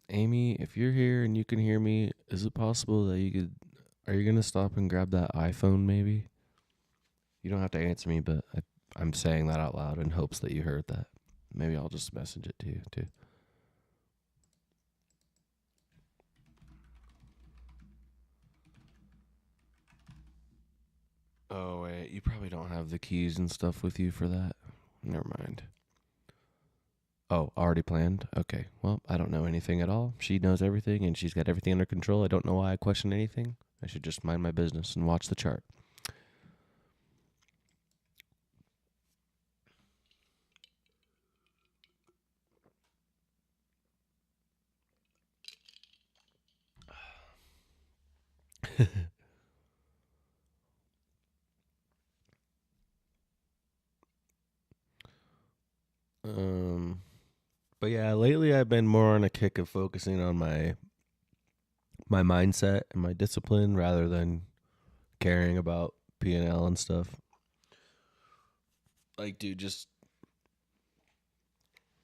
Amy, if you're here and you can hear me, is it possible that are you going to stop and grab that iPhone maybe? You don't have to answer me, but I'm saying that out loud in hopes that you heard that. Maybe I'll just message it to you too. Oh, wait. You probably don't have the keys and stuff with you for that. Never mind. Oh, already planned? Okay. Well, I don't know anything at all. She knows everything and she's got everything under control. I don't know why I question anything. I should just mind my business and watch the chart. But yeah, lately I've been more on a kick of focusing on my mindset and my discipline rather than caring about P&L and stuff. Like, dude, just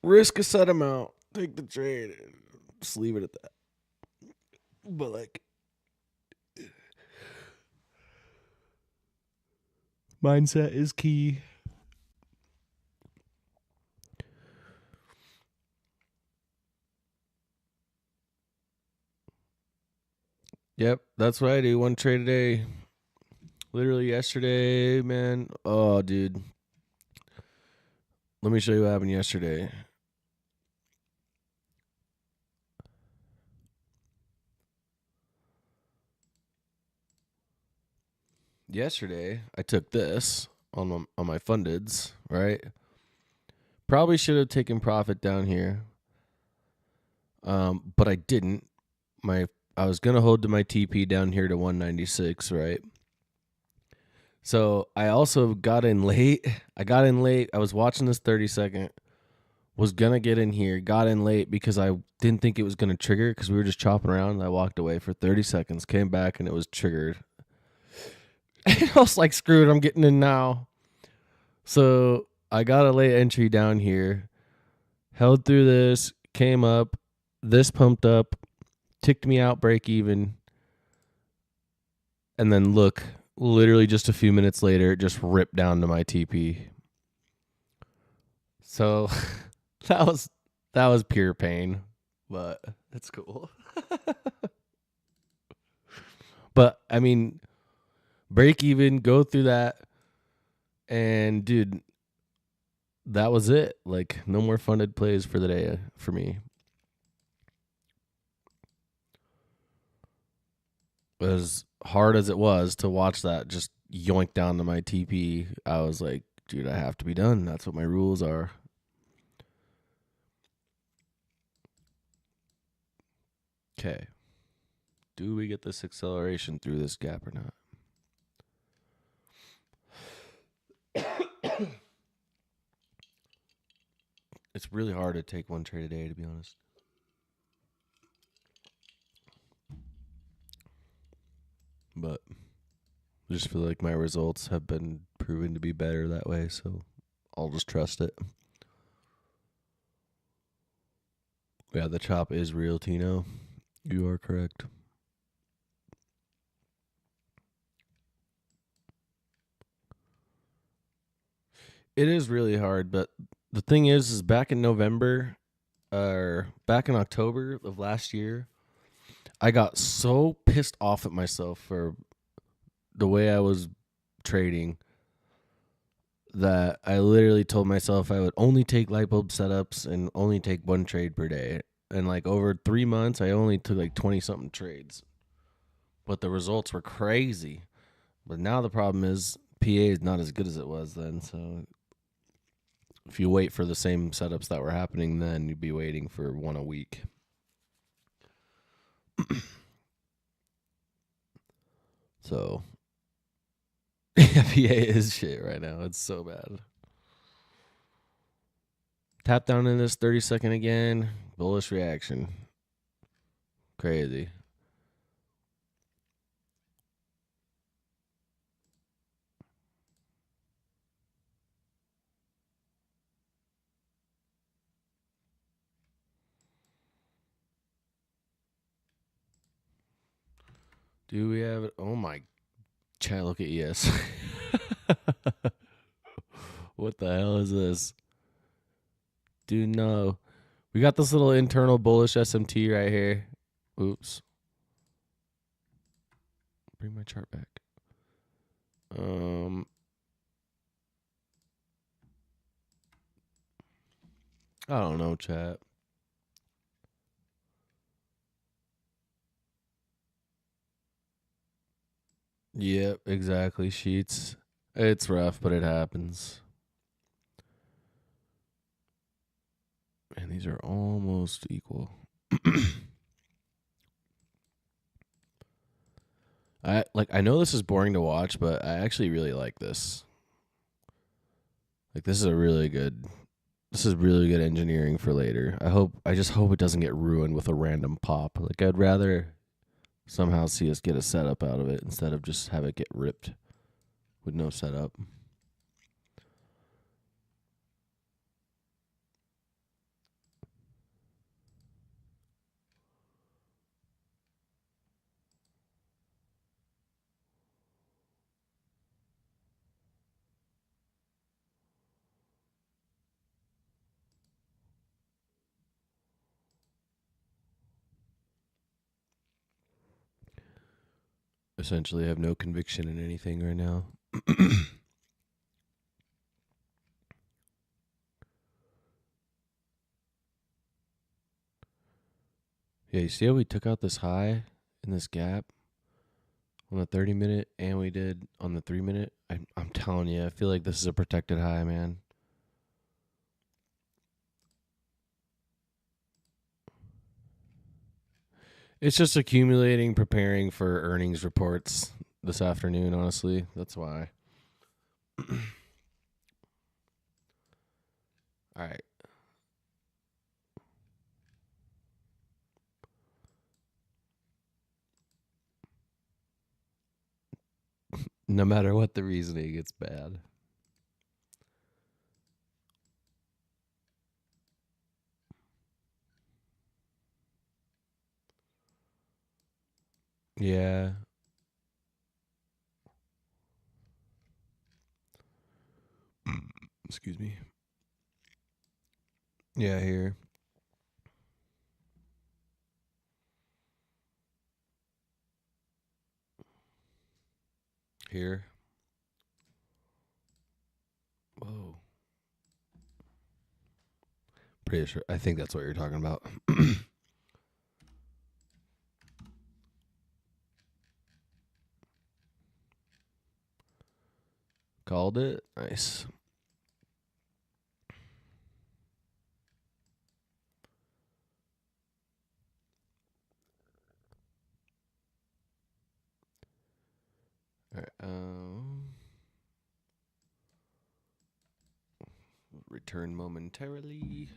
risk a set amount, take the trade, and just leave it at that. But like, mindset is key. Yep, that's what I do. One trade a day. Literally yesterday, man. Oh, dude. Let me show you what happened yesterday. Yesterday, I took this on my fundeds, right? Probably should have taken profit down here. But I didn't. I was gonna hold to my TP down here to 196, right? So I also got in late. I was watching this 30-second Was gonna get in here, got in late because I didn't think it was gonna trigger because we were just chopping around. I walked away for 30 seconds, came back, and it was triggered. And I was like, screw it, I'm getting in now. So I got a late entry down here, held through this, came up, this pumped up, ticked me out break even, and then look, literally just a few minutes later, it just ripped down to my TP. So that was pure pain, but it's cool. But I mean, break even, go through that, and dude, that was it. Like, no more funded plays for the day for me. As hard as it was to watch that just yoink down to my TP, I was like, dude, I have to be done. That's what my rules are. Okay. Do we get this acceleration through this gap or not? It's really hard to take one trade a day, to be honest. But I just feel like my results have been proven to be better that way, so I'll just trust it. Yeah, the chop is real, Tino. You are correct. It is really hard, but the thing is back in November or back in October of last year, I got so pissed off at myself for the way I was trading that I literally told myself I would only take light bulb setups and only take one trade per day. And like over 3 months, I only took like 20 something trades. But the results were crazy. But now the problem is PA is not as good as it was then. So if you wait for the same setups that were happening then, you'd be waiting for one a week. So yeah, PA is shit right now. It's so bad. Tap down in this 30-second again. Bullish reaction. Crazy. Do we have it? Oh my. Chat, look at ES. What the hell is this? Dude, no. We got this little internal bullish SMT right here. Oops. Bring my chart back. I don't know, chat. Yep, exactly. Sheets. It's rough, but it happens. And these are almost equal. I know this is boring to watch, but I actually really like this. Like this is really good engineering for later. I just hope it doesn't get ruined with a random pop. Like I'd rather somehow see us get a setup out of it instead of just have it get ripped with no setup. Essentially, I have no conviction in anything right now. Yeah, you see how we took out this high in this gap on the 30-minute and we did on the 3-minute? I'm telling you, I feel like this is a protected high, man. It's just accumulating, preparing for earnings reports this afternoon, honestly. That's why. All right. No matter what the reasoning, it's bad. Yeah. Excuse me. Yeah, here. Here. Whoa. Pretty sure. I think that's what you're talking about. Called it. Nice. All right. Return momentarily.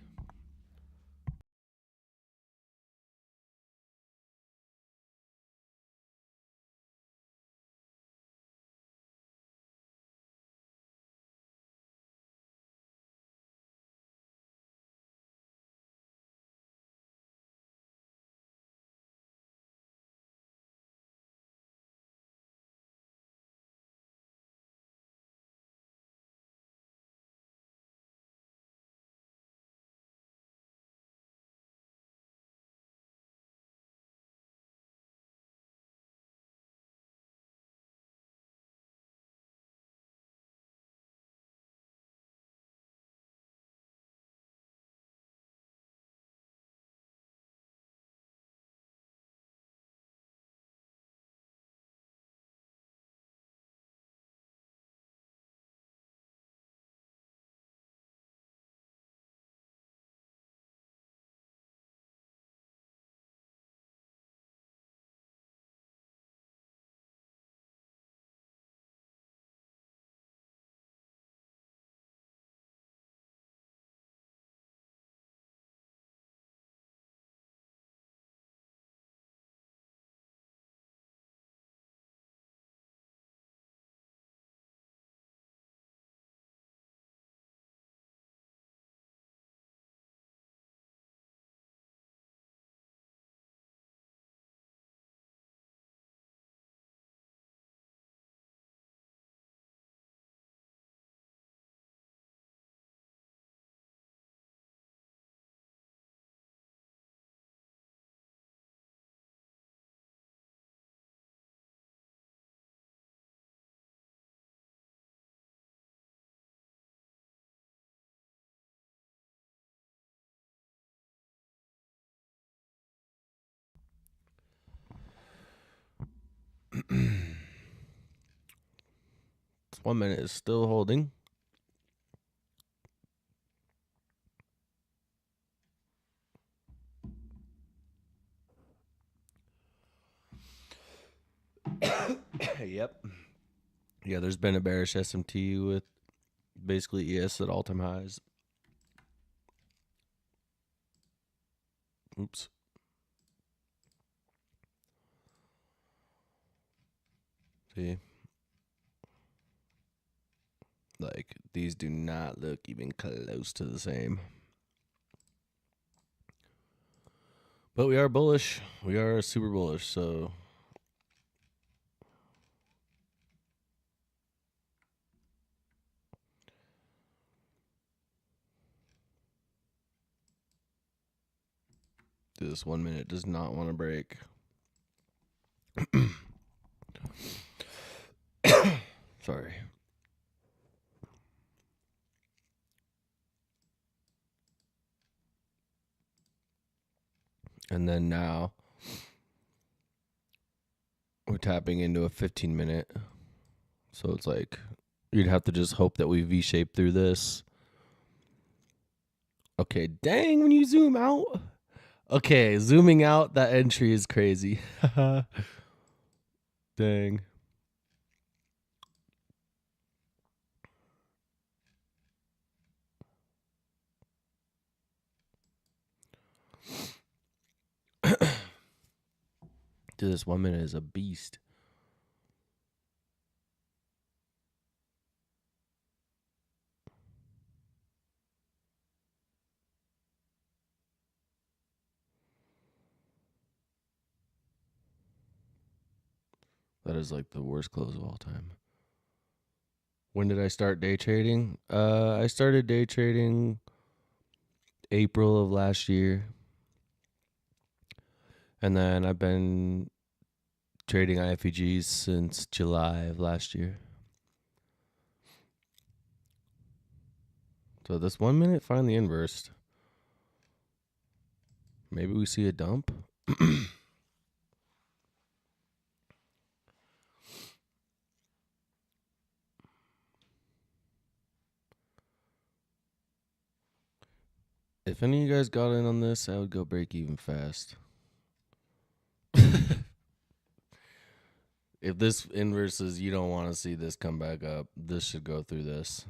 It's 1 minute is still holding. Yep. Yeah, there's been a bearish SMT with basically ES at all-time highs. Oops. See? Like, these do not look even close to the same. But we are bullish. We are super bullish, so... This 1 minute does not want to break. Sorry. And then now we're tapping into a 15 minute. So it's like you'd have to just hope that we V-shape through this. Okay, dang, when you zoom out. Okay, zooming out, that entry is crazy. Dang. Dude, this 1 minute is a beast. That is like the worst close of all time. When did I start day trading? I started day trading April of last year. And then I've been trading IFEGs since July of last year. So this 1 minute finally inversed. Maybe we see a dump. If any of you guys got in on this, I would go break even fast. If this inverses, you don't want to see this come back up. This should go through this.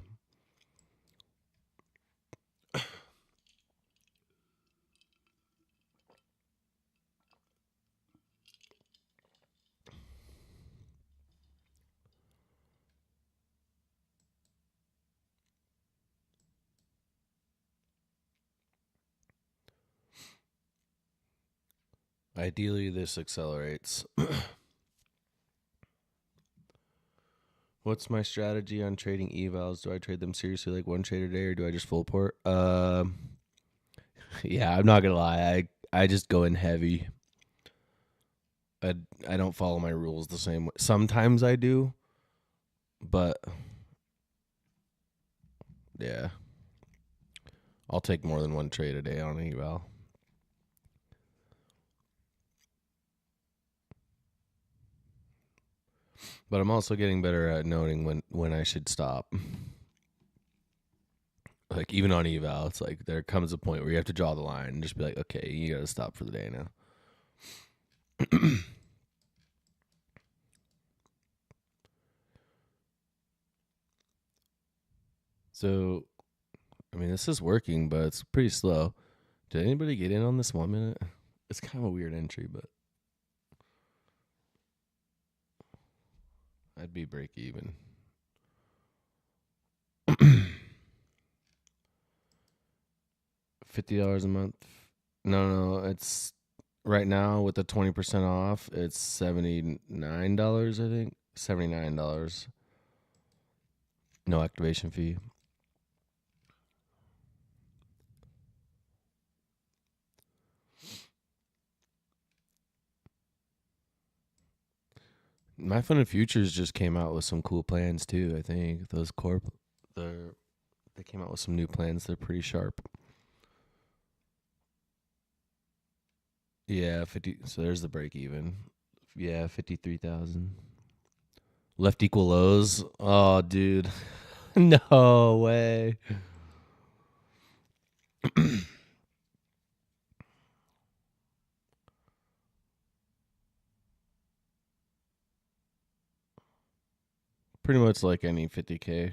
Ideally, this accelerates. What's my strategy on trading evals? Do I trade them seriously like one trade a day, or do I just full port? Yeah, I'm not gonna lie. I just go in heavy. I don't follow my rules the same way. Sometimes I do, but yeah, I'll take more than one trade a day on an eval. But I'm also getting better at noting when I should stop. Like even on eval, it's like there comes a point where you have to draw the line and just be like, okay, you gotta stop for the day now. So, I mean, this is working, but it's pretty slow. Did anybody get in on this 1 minute? It's kind of a weird entry, but I'd be break even. $50 a month. No, it's right now with the 20% off, it's $79, I think. $79. No activation fee. My Fun and Futures just came out with some cool plans too, I think. Those they came out with some new plans. They're pretty sharp. Yeah, 50. So there's the break even. Yeah, 53,000. Left equal lows. Oh, dude. No way. Pretty much like any 50K.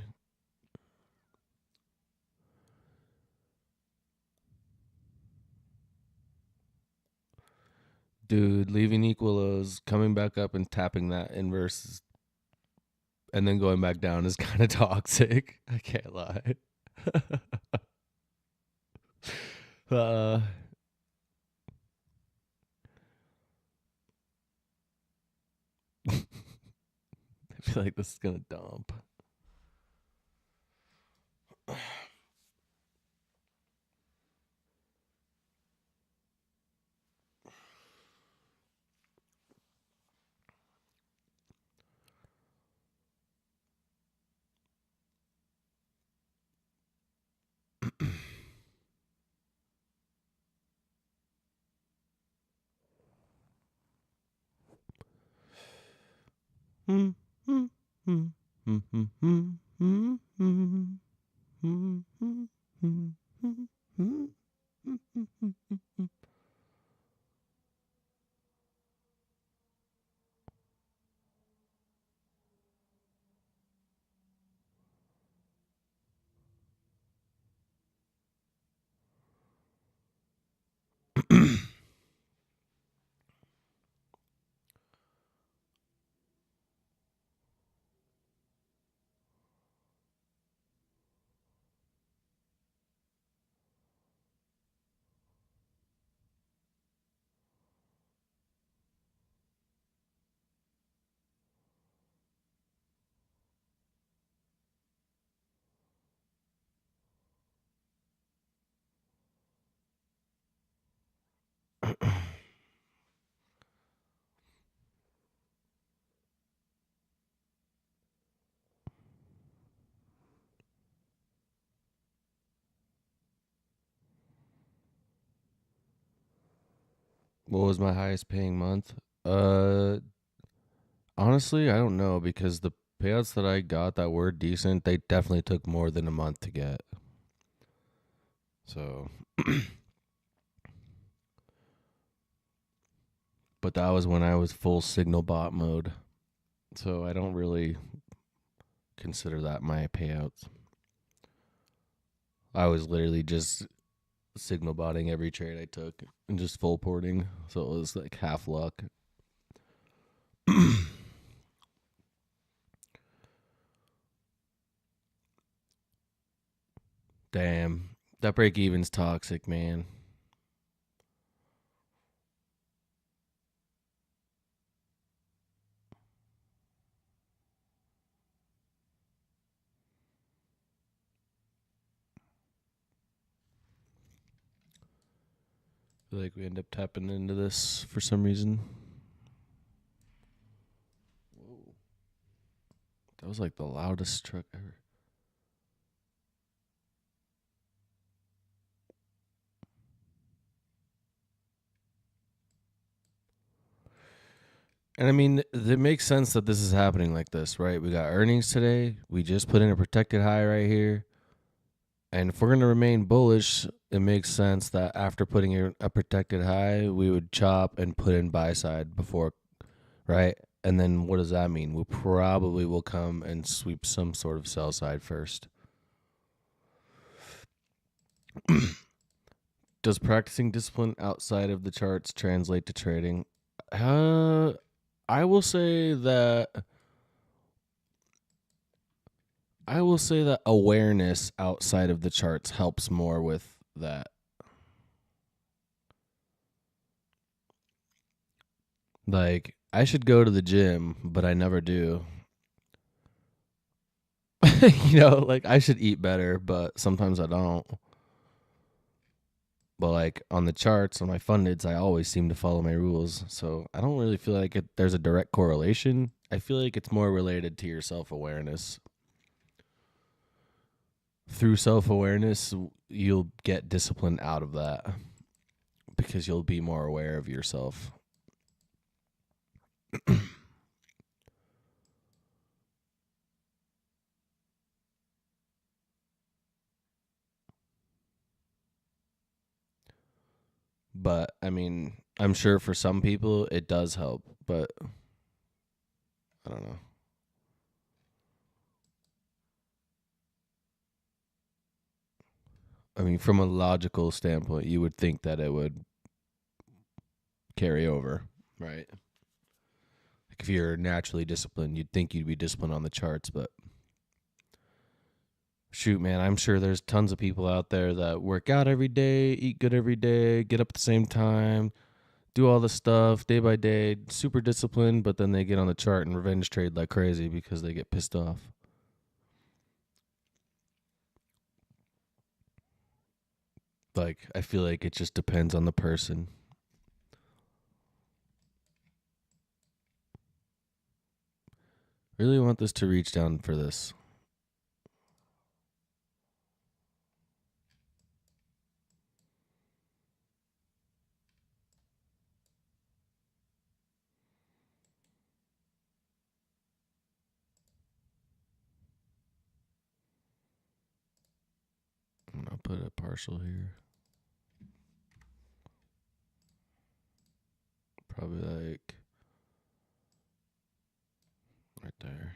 Dude, leaving equal lows, coming back up and tapping that inverse, and then going back down is kind of toxic. I can't lie. uh, I feel like this is gonna dump. What was my highest paying month? Uh, Honestly, I don't know because the payouts that I got that were decent, they definitely took more than a month to get. So, but that was when I was full signal bot mode. So I don't really consider that my payouts. I was literally just signal botting every trade I took and just full porting. So it was like half luck. Damn. That break even's toxic, man. I feel like we end up tapping into this for some reason. Whoa. That was like the loudest truck ever. And I mean, it makes sense that this is happening like this, right? We got earnings today. We just put in a protected high right here. And if we're going to remain bullish, it makes sense that after putting in a protected high, we would chop and put in buy side before, right? And then what does that mean? We probably will come and sweep some sort of sell side first. Does practicing discipline outside of the charts translate to trading? I will say that awareness outside of the charts helps more with that. Like, I should go to the gym, but I never do. Like I should eat better, but sometimes I don't. But like on the charts, on my fundeds, I always seem to follow my rules. So I don't really feel like there's a direct correlation. I feel like it's more related to your self awareness. Through self awareness, you'll get discipline out of that because you'll be more aware of yourself. But I mean, I'm sure for some people it does help, but I don't know. I mean, from a logical standpoint, you would think that it would carry over, right? Like if you're naturally disciplined, you'd think you'd be disciplined on the charts, but shoot, man, I'm sure there's tons of people out there that work out every day, eat good every day, get up at the same time, do all the stuff day by day, super disciplined, but then they get on the chart and revenge trade like crazy because they get pissed off. Like, I feel like it just depends on the person. Really want this to reach down for this. I'm gonna put a partial here. Probably like right there.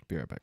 Be right back.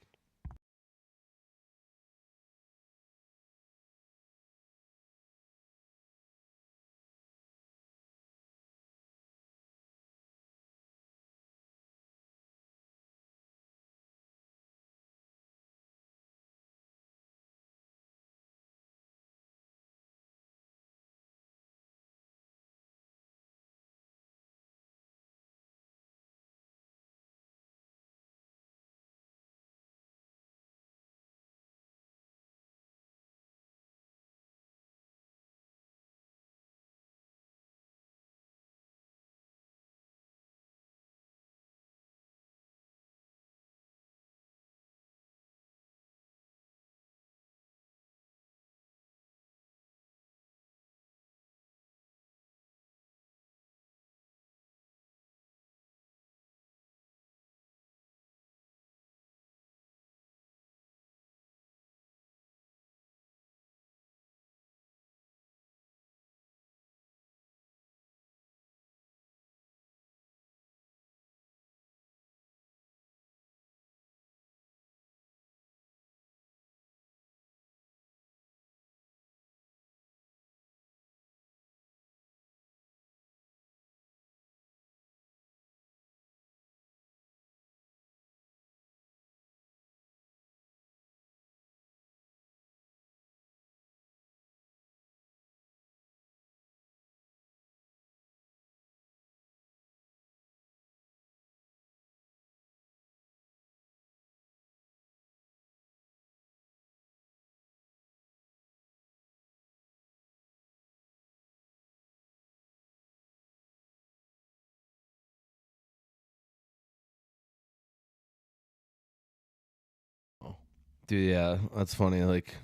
Dude, yeah, that's funny. Like,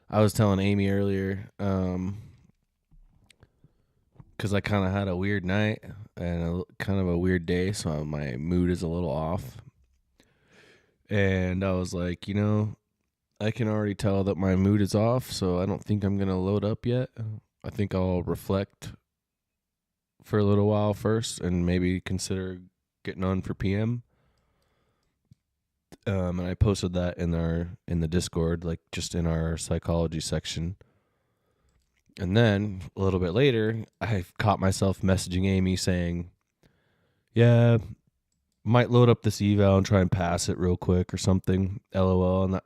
I was telling Amy earlier, because I kind of had a weird night and kind of a weird day, so my mood is a little off. And I was like, I can already tell that my mood is off, so I don't think I'm gonna load up yet. I think I'll reflect for a little while first, and maybe consider getting on for PM. And I posted that in the Discord, like just in our psychology section. And then a little bit later, I caught myself messaging Amy saying, "Yeah, might load up this eval and try and pass it real quick or something." LOL.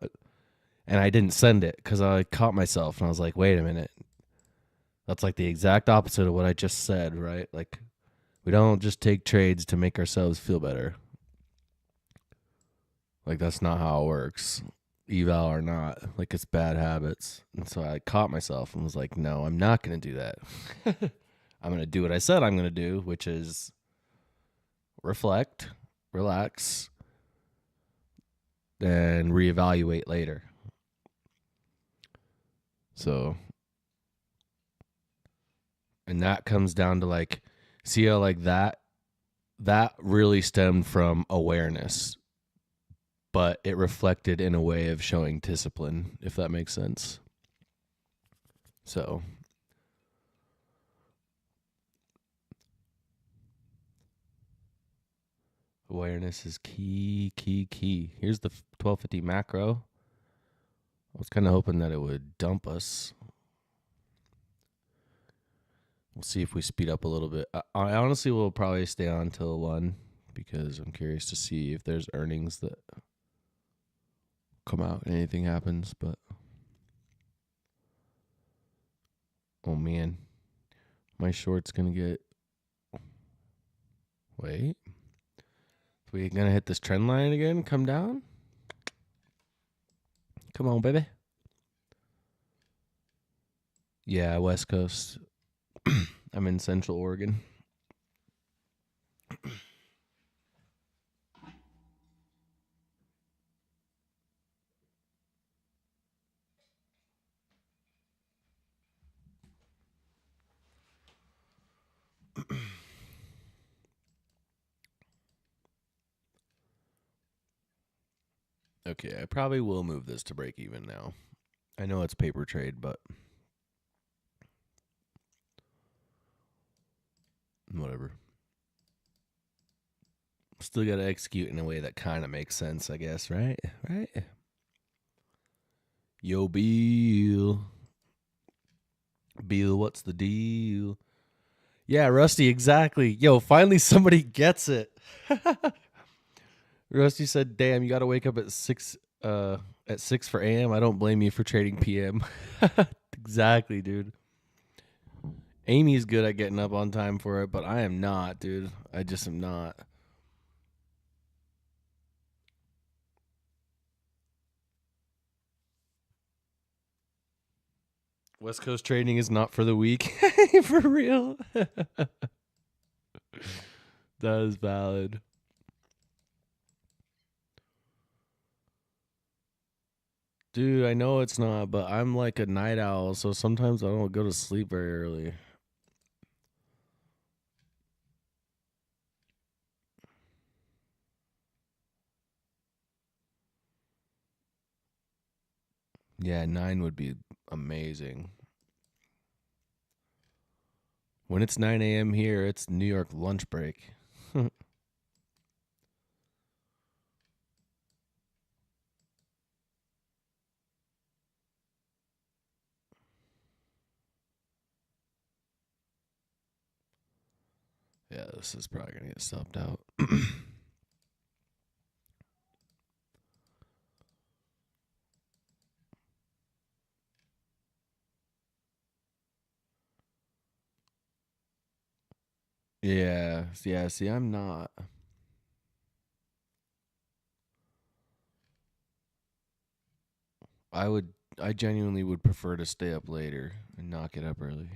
And I didn't send it because I caught myself and I was like, "Wait a minute, that's like the exact opposite of what I just said, right? Like, we don't just take trades to make ourselves feel better. Like, that's not how it works, eval or not. Like, it's bad habits." And so I caught myself and was like, "No, I'm not going to do that. I'm going to do what I said I'm going to do, which is reflect, relax, and reevaluate later." So, and that comes down to like, see how like that really stemmed from awareness, but it reflected in a way of showing discipline, if that makes sense. So, awareness is key, key, key. Here's the 1250 macro. I was kind of hoping that it would dump us. We'll see if we speed up a little bit. I honestly will probably stay on till 1 because I'm curious to see if there's earnings that come out and anything happens. But, oh man, my short's going to get. Wait. We going to hit this trend line again? Come down? Come on, baby. Yeah, West Coast. I'm in Central Oregon. Okay, I probably will move this to break even now. I know it's paper trade, but whatever. Still got to execute in a way that kind of makes sense, I guess, right? Right? Yo, Beal. Beal, what's the deal? Yeah, Rusty, exactly. Yo, finally somebody gets it. Rusty said, "Damn, you got to wake up at 6 for AM. I don't blame you for trading PM." Exactly, dude. Amy's good at getting up on time for it, but I am not, dude. I just am not. West Coast trading is not for the weak. For real. That is valid. Dude, I know it's not, but I'm like a night owl, so sometimes I don't go to sleep very early. Yeah, 9 would be amazing. When it's 9 a.m. here, it's New York lunch break. Yeah, this is probably going to get stopped out. Yeah, see, I'm not. I would, I genuinely would prefer to stay up later and not get up early.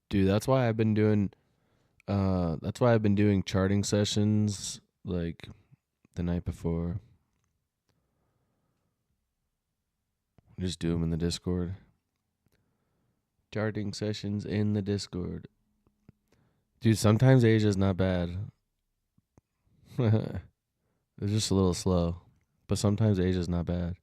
Dude, that's why I've been doing charting sessions like the night before. Just do them in the Discord. Charting sessions in the Discord. Dude, sometimes Asia's not bad. It's just a little slow. But sometimes Asia's not bad.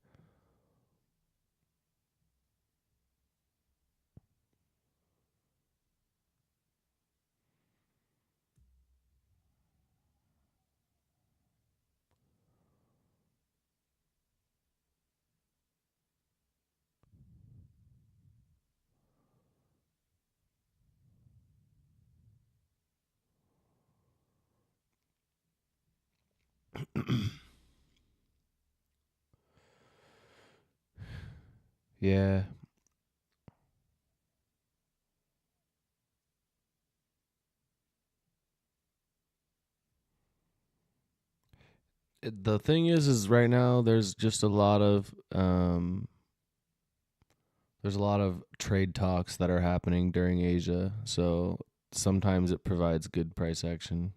Yeah. The thing is right now there's just a lot of there's a lot of trade talks that are happening during Asia, so sometimes it provides good price action.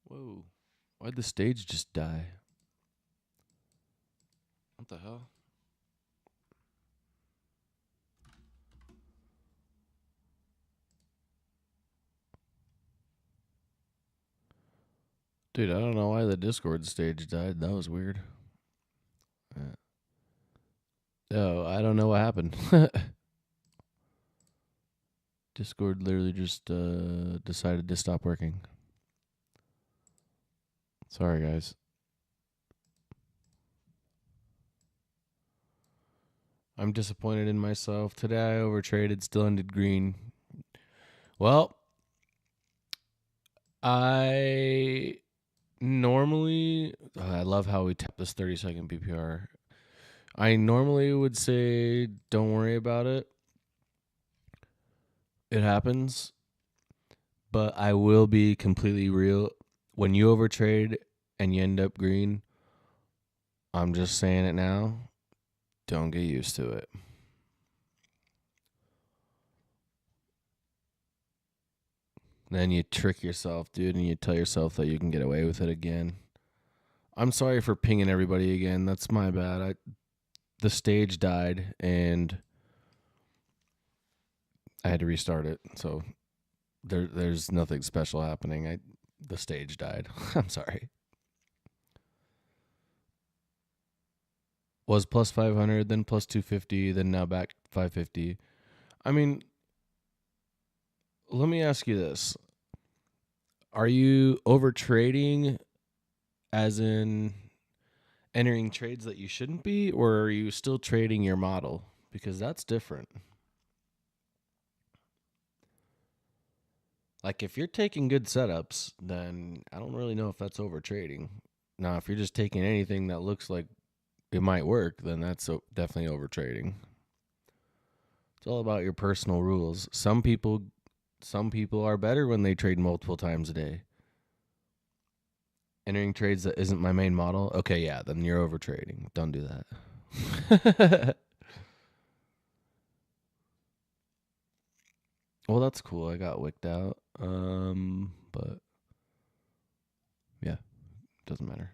Whoa. Why'd the stage just die? What the hell? Dude, I don't know why the Discord stage died. That was weird. Oh, I don't know what happened. Discord literally just decided to stop working. Sorry, guys. I'm disappointed in myself. Today I overtraded, still ended green. Well, I normally, I love how we tap this 30-second PPR. I normally would say don't worry about it. It happens. But I will be completely real. When you overtrade and you end up green, I'm just saying it now, don't get used to it. Then you trick yourself, dude, and you tell yourself that you can get away with it again. I'm sorry for pinging everybody again. That's my bad. The stage died and I had to restart it. So there's nothing special happening. The stage died. I'm sorry. Was plus 500, then plus 250, then now back 550. I mean, let me ask you this. Are you over trading as in entering trades that you shouldn't be, or are you still trading your model? Because that's different. Like if you're taking good setups, then I don't really know if that's over trading. Now, if you're just taking anything that looks like it might work, then that's definitely over trading. It's all about your personal rules. Some people are better when they trade multiple times a day. Entering trades that isn't my main model. Okay, yeah, then you're over trading. Don't do that. Well, that's cool. I got wicked out. But yeah, doesn't matter.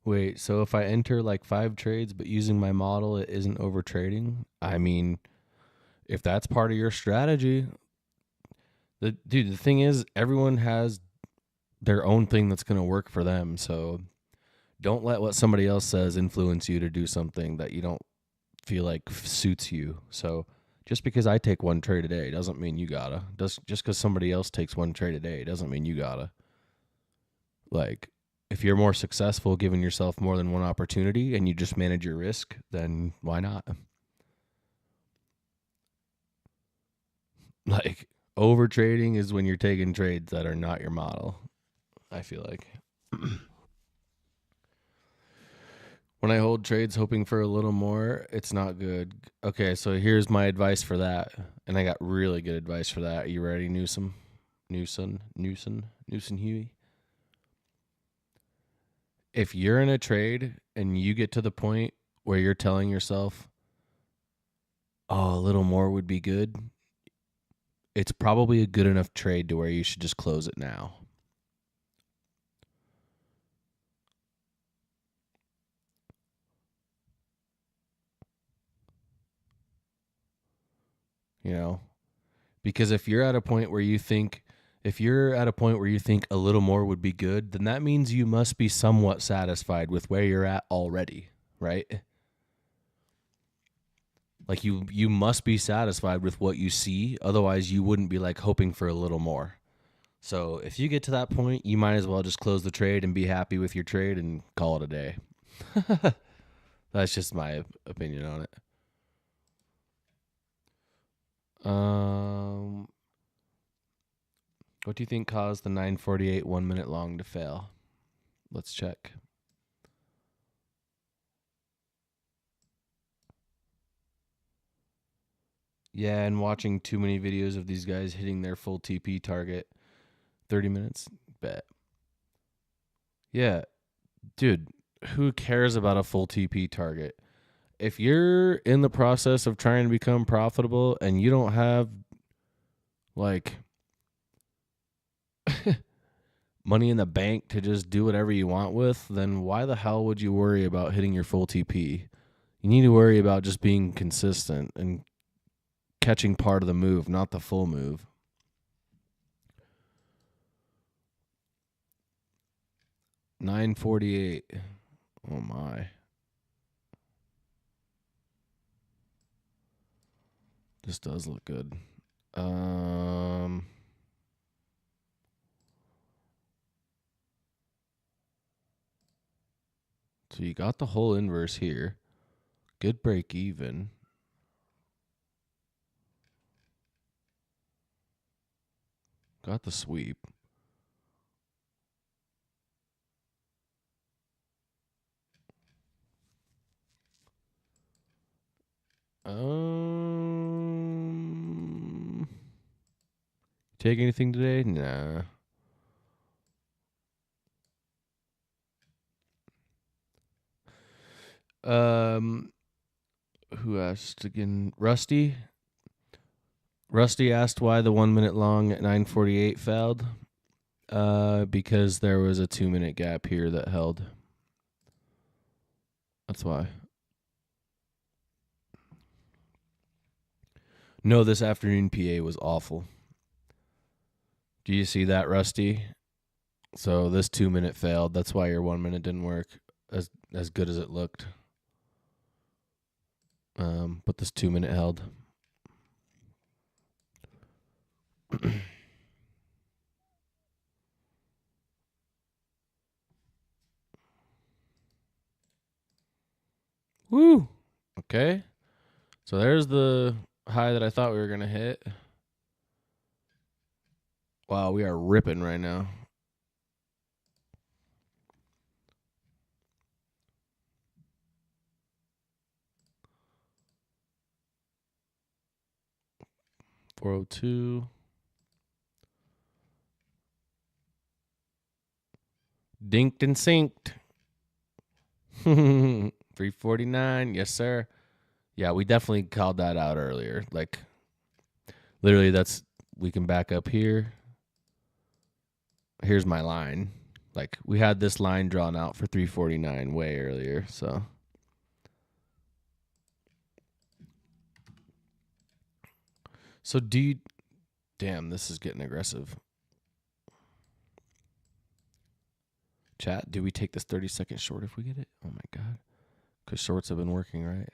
Wait, so if I enter like 5 trades but using my model, it isn't over trading? I mean, if that's part of your strategy, the thing is, everyone has their own thing that's going to work for them. So don't let what somebody else says influence you to do something that you don't feel like suits you. So just because I take 1 trade a day doesn't mean you gotta. Just because somebody else takes 1 trade a day doesn't mean you gotta. Like, if you're more successful giving yourself more than one opportunity and you just manage your risk, then why not? Like, over trading is when you're taking trades that are not your model, I feel like. When I hold trades hoping for a little more, it's not good. Okay, so here's my advice for that. And I got really good advice for that. Are you ready, Newsom Huey? If you're in a trade and you get to the point where you're telling yourself, oh, a little more would be good, it's probably a good enough trade to where you should just close it now. You know? Because if you're at a point where you think a little more would be good, then that means you must be somewhat satisfied with where you're at already, right? Like you must be satisfied with what you see, otherwise you wouldn't be like hoping for a little more. So if you get to that point, you might as well just close the trade and be happy with your trade and call it a day. That's just my opinion on it. What do you think caused the 948 1 minute long to fail? Let's check. Yeah, and watching too many videos of these guys hitting their full TP target. 30 minutes? Bet. Yeah, dude, who cares about a full TP target? If you're in the process of trying to become profitable and you don't have like money in the bank to just do whatever you want with, then why the hell would you worry about hitting your full TP? You need to worry about just being consistent and catching part of the move, not the full move. $9.48. Oh my. This does look good. So you got the whole inverse here. Good break even. Got the sweep. Take anything today? Nah. Who asked again? Rusty. Rusty asked why the 1 minute long at 9:48 failed. Because there was a 2-minute gap here that held. That's why. No, this afternoon PA was awful. Do you see that, Rusty? So this 2-minute failed. That's why your 1 minute didn't work as good as it looked. But this 2-minute held. Woo! Okay. So there's the high that I thought we were going to hit. Wow, we are ripping right now. $402. Dinked and synced. $349. Yes, sir. Yeah, we definitely called that out earlier. Like, literally, we can back up here. Here's my line. Like, we had this line drawn out for $349 way earlier, so. So damn, this is getting aggressive. Chat, do we take this 30-second short if we get it? Oh my God. Because shorts have been working, right?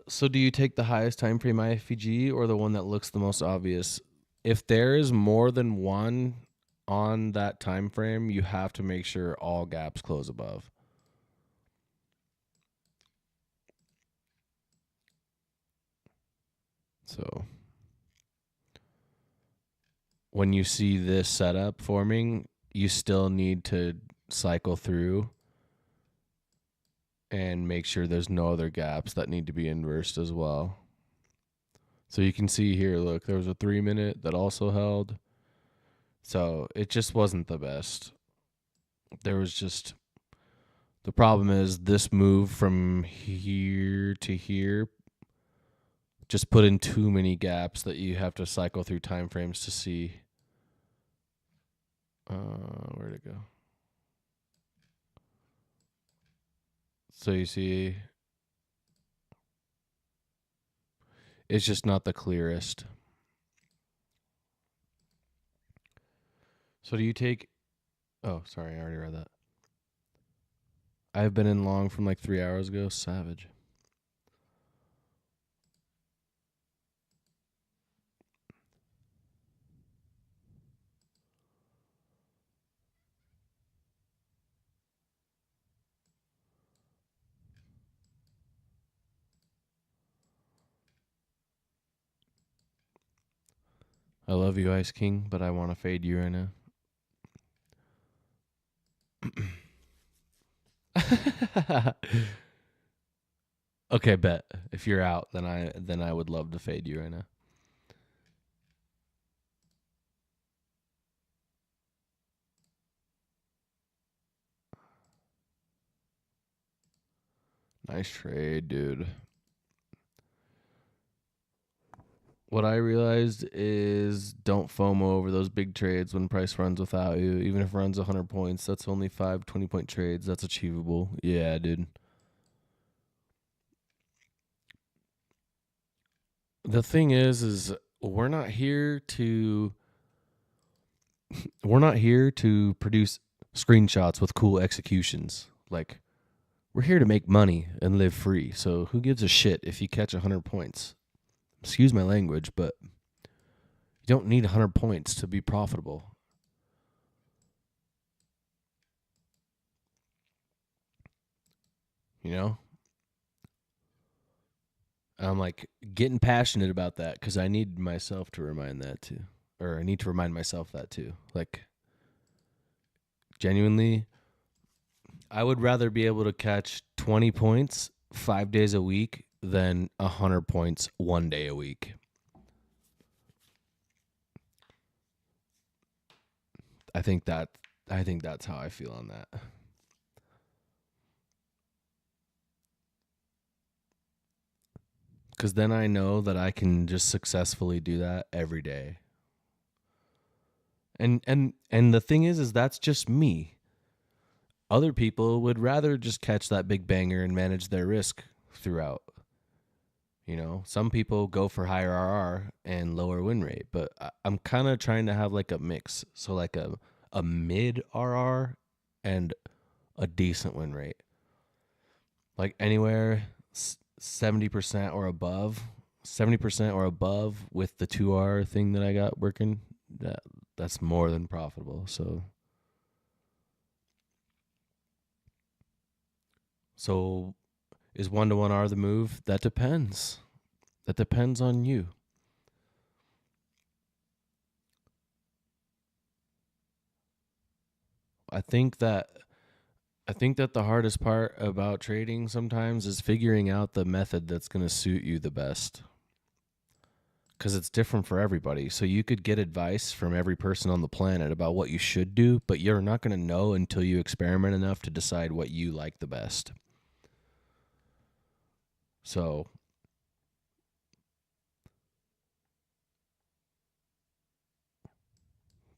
So do you take the highest time frame IFVG or the one that looks the most obvious? If there is more than one on that time frame, you have to make sure all gaps close above. So when you see this setup forming, you still need to cycle through and make sure there's no other gaps that need to be inversed as well. So you can see here, look, there was a 3-minute that also held. So it just wasn't the best. There was just, the problem is this move from here to here just put in too many gaps that you have to cycle through time frames to see. Where'd it go? So you see, it's just not the clearest. So do you take, oh, sorry, I already read that. I've been in long from like 3 hours ago. Savage. I love you, Ice King, but I want to fade you right now. Okay, bet. If you're out, then I would love to fade you right now. Nice trade, dude. What I realized is don't FOMO over those big trades when price runs without you. Even if it runs 100 points, that's only 5 20-point trades. That's achievable. Yeah, dude. The thing is we're not here to produce screenshots with cool executions. Like, We're here to make money and live free. So who gives a shit if you catch 100 points? Excuse my language, but you don't need 100 points to be profitable. You know? I'm like getting passionate about that because I need myself to remind that too. Or I need to remind myself that too. Like, genuinely, I would rather be able to catch 20 points 5 days a week than 100 points 1 day a week. I think that's how I feel on that. Because then I know that I can just successfully do that every day. And the thing is that's just me. Other people would rather just catch that big banger and manage their risk throughout. You know, some people go for higher RR and lower win rate, but I'm kind of trying to have like a mix. So like a mid RR and a decent win rate. Like anywhere 70% or above, 70% or above with the 2R thing that I got working, that's more than profitable. So is 1-to-1 R the move? That depends. That depends on you. I think that the hardest part about trading sometimes is figuring out the method that's going to suit you the best. Because it's different for everybody. So you could get advice from every person on the planet about what you should do, but you're not going to know until you experiment enough to decide what you like the best. So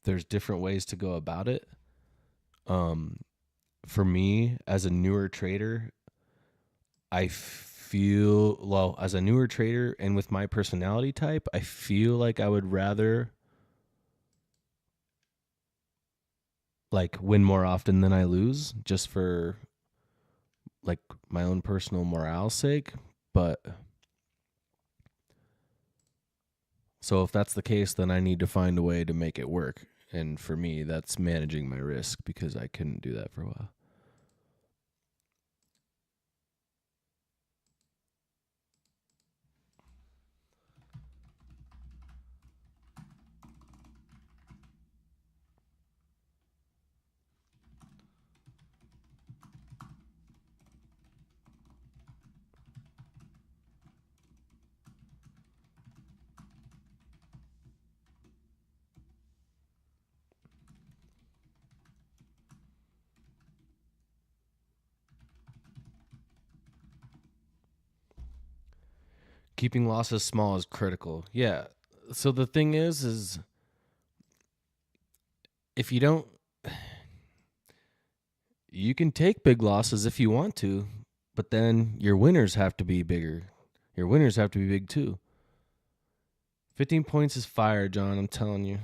there's different ways to go about it. For me, as a newer trader, as a newer trader and with my personality type, I feel like I would rather like win more often than I lose just for like my own personal morale's sake. But so if that's the case, then I need to find a way to make it work. And for me, that's managing my risk because I couldn't do that for a while. Keeping losses small is critical. Yeah. So the thing is if you don't, you can take big losses if you want to, but then your winners have to be bigger. Your winners have to be big too. 15 points is fire, John, I'm telling you.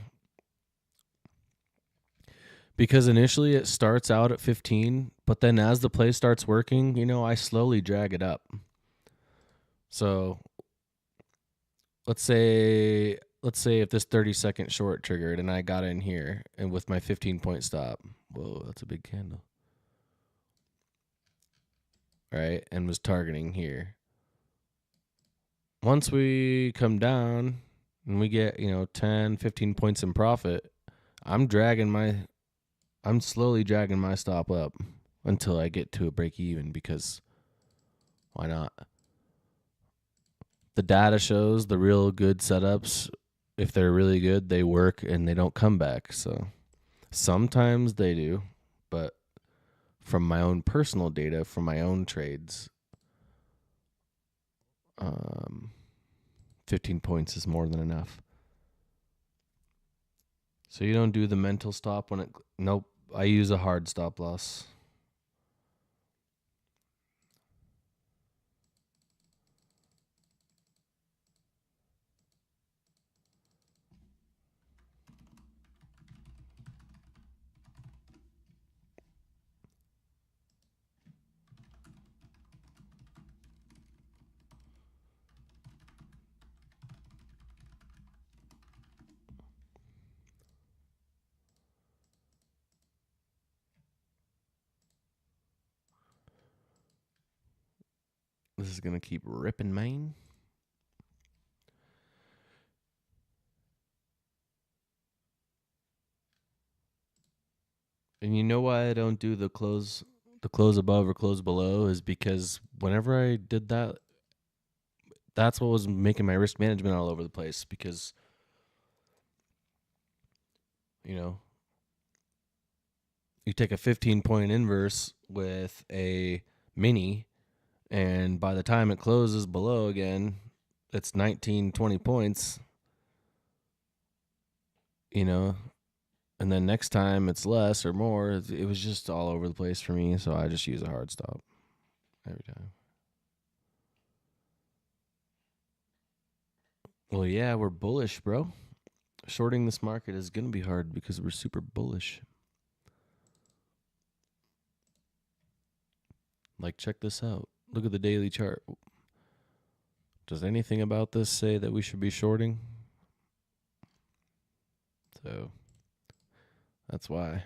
Because initially it starts out at 15, but then as the play starts working, I slowly drag it up. So let's say if this 30-second short triggered and I got in here and with my 15-point stop, whoa, that's a big candle. Right? And was targeting here. Once we come down and we get, 10, 15 points in profit, I'm slowly dragging my stop up until I get to a break even because why not? The data shows the real good setups, if they're really good, they work and they don't come back. So sometimes they do, but from my own personal data, from my own trades, 15 points is more than enough. So you don't do the mental stop when nope, I use a hard stop loss. is going to keep ripping, man. And you know why I don't do the close above or close below is because whenever I did that, that's what was making my risk management all over the place because, you know, you take a 15-point inverse with a mini, and by the time it closes below again, it's 19, 20 points, you know, and then next time it's less or more. It was just all over the place for me, so I just use a hard stop every time. Well, yeah, we're bullish, bro. Shorting this market is going to be hard because we're super bullish. Like, check this out. Look at the daily chart. Does anything about this say that we should be shorting? So, that's why.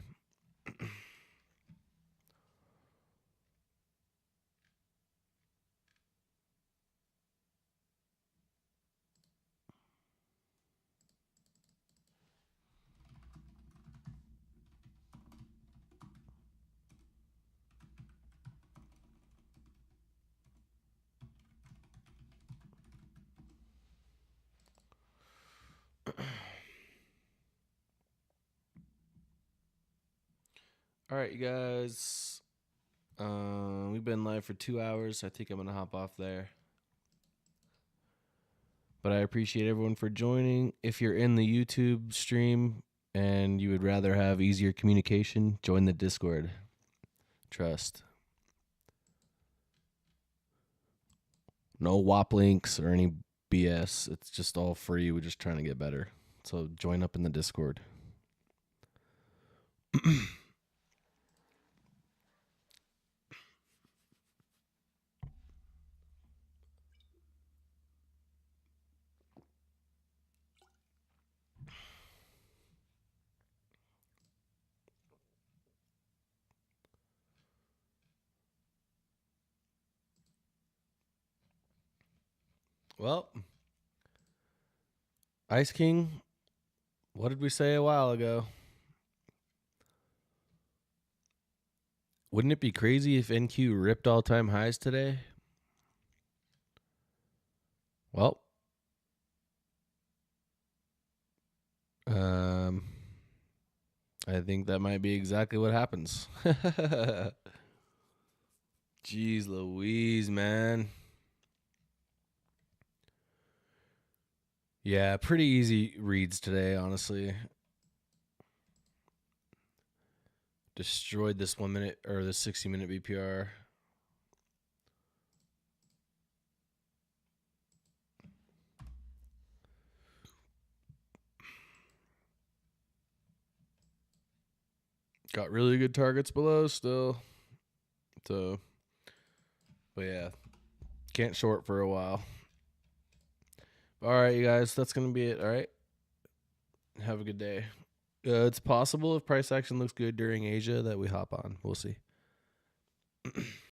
All right, you guys. We've been live for 2 hours. I think I'm going to hop off there. But I appreciate everyone for joining. If you're in the YouTube stream and you would rather have easier communication, join the Discord. Trust. No WAP links or any BS. It's just all free. We're just trying to get better. So join up in the Discord. Well, Ice King, what did we say a while ago? Wouldn't it be crazy if NQ ripped all-time highs today? Well, I think that might be exactly what happens. Jeez Louise, man. Yeah, pretty easy reads today, honestly. Destroyed this 1 minute or the 60-minute BPR. Got really good targets below still. So, but yeah, can't short for a while. All right, you guys, that's going to be it. All right. Have a good day. It's possible if price action looks good during Asia that we hop on. We'll see.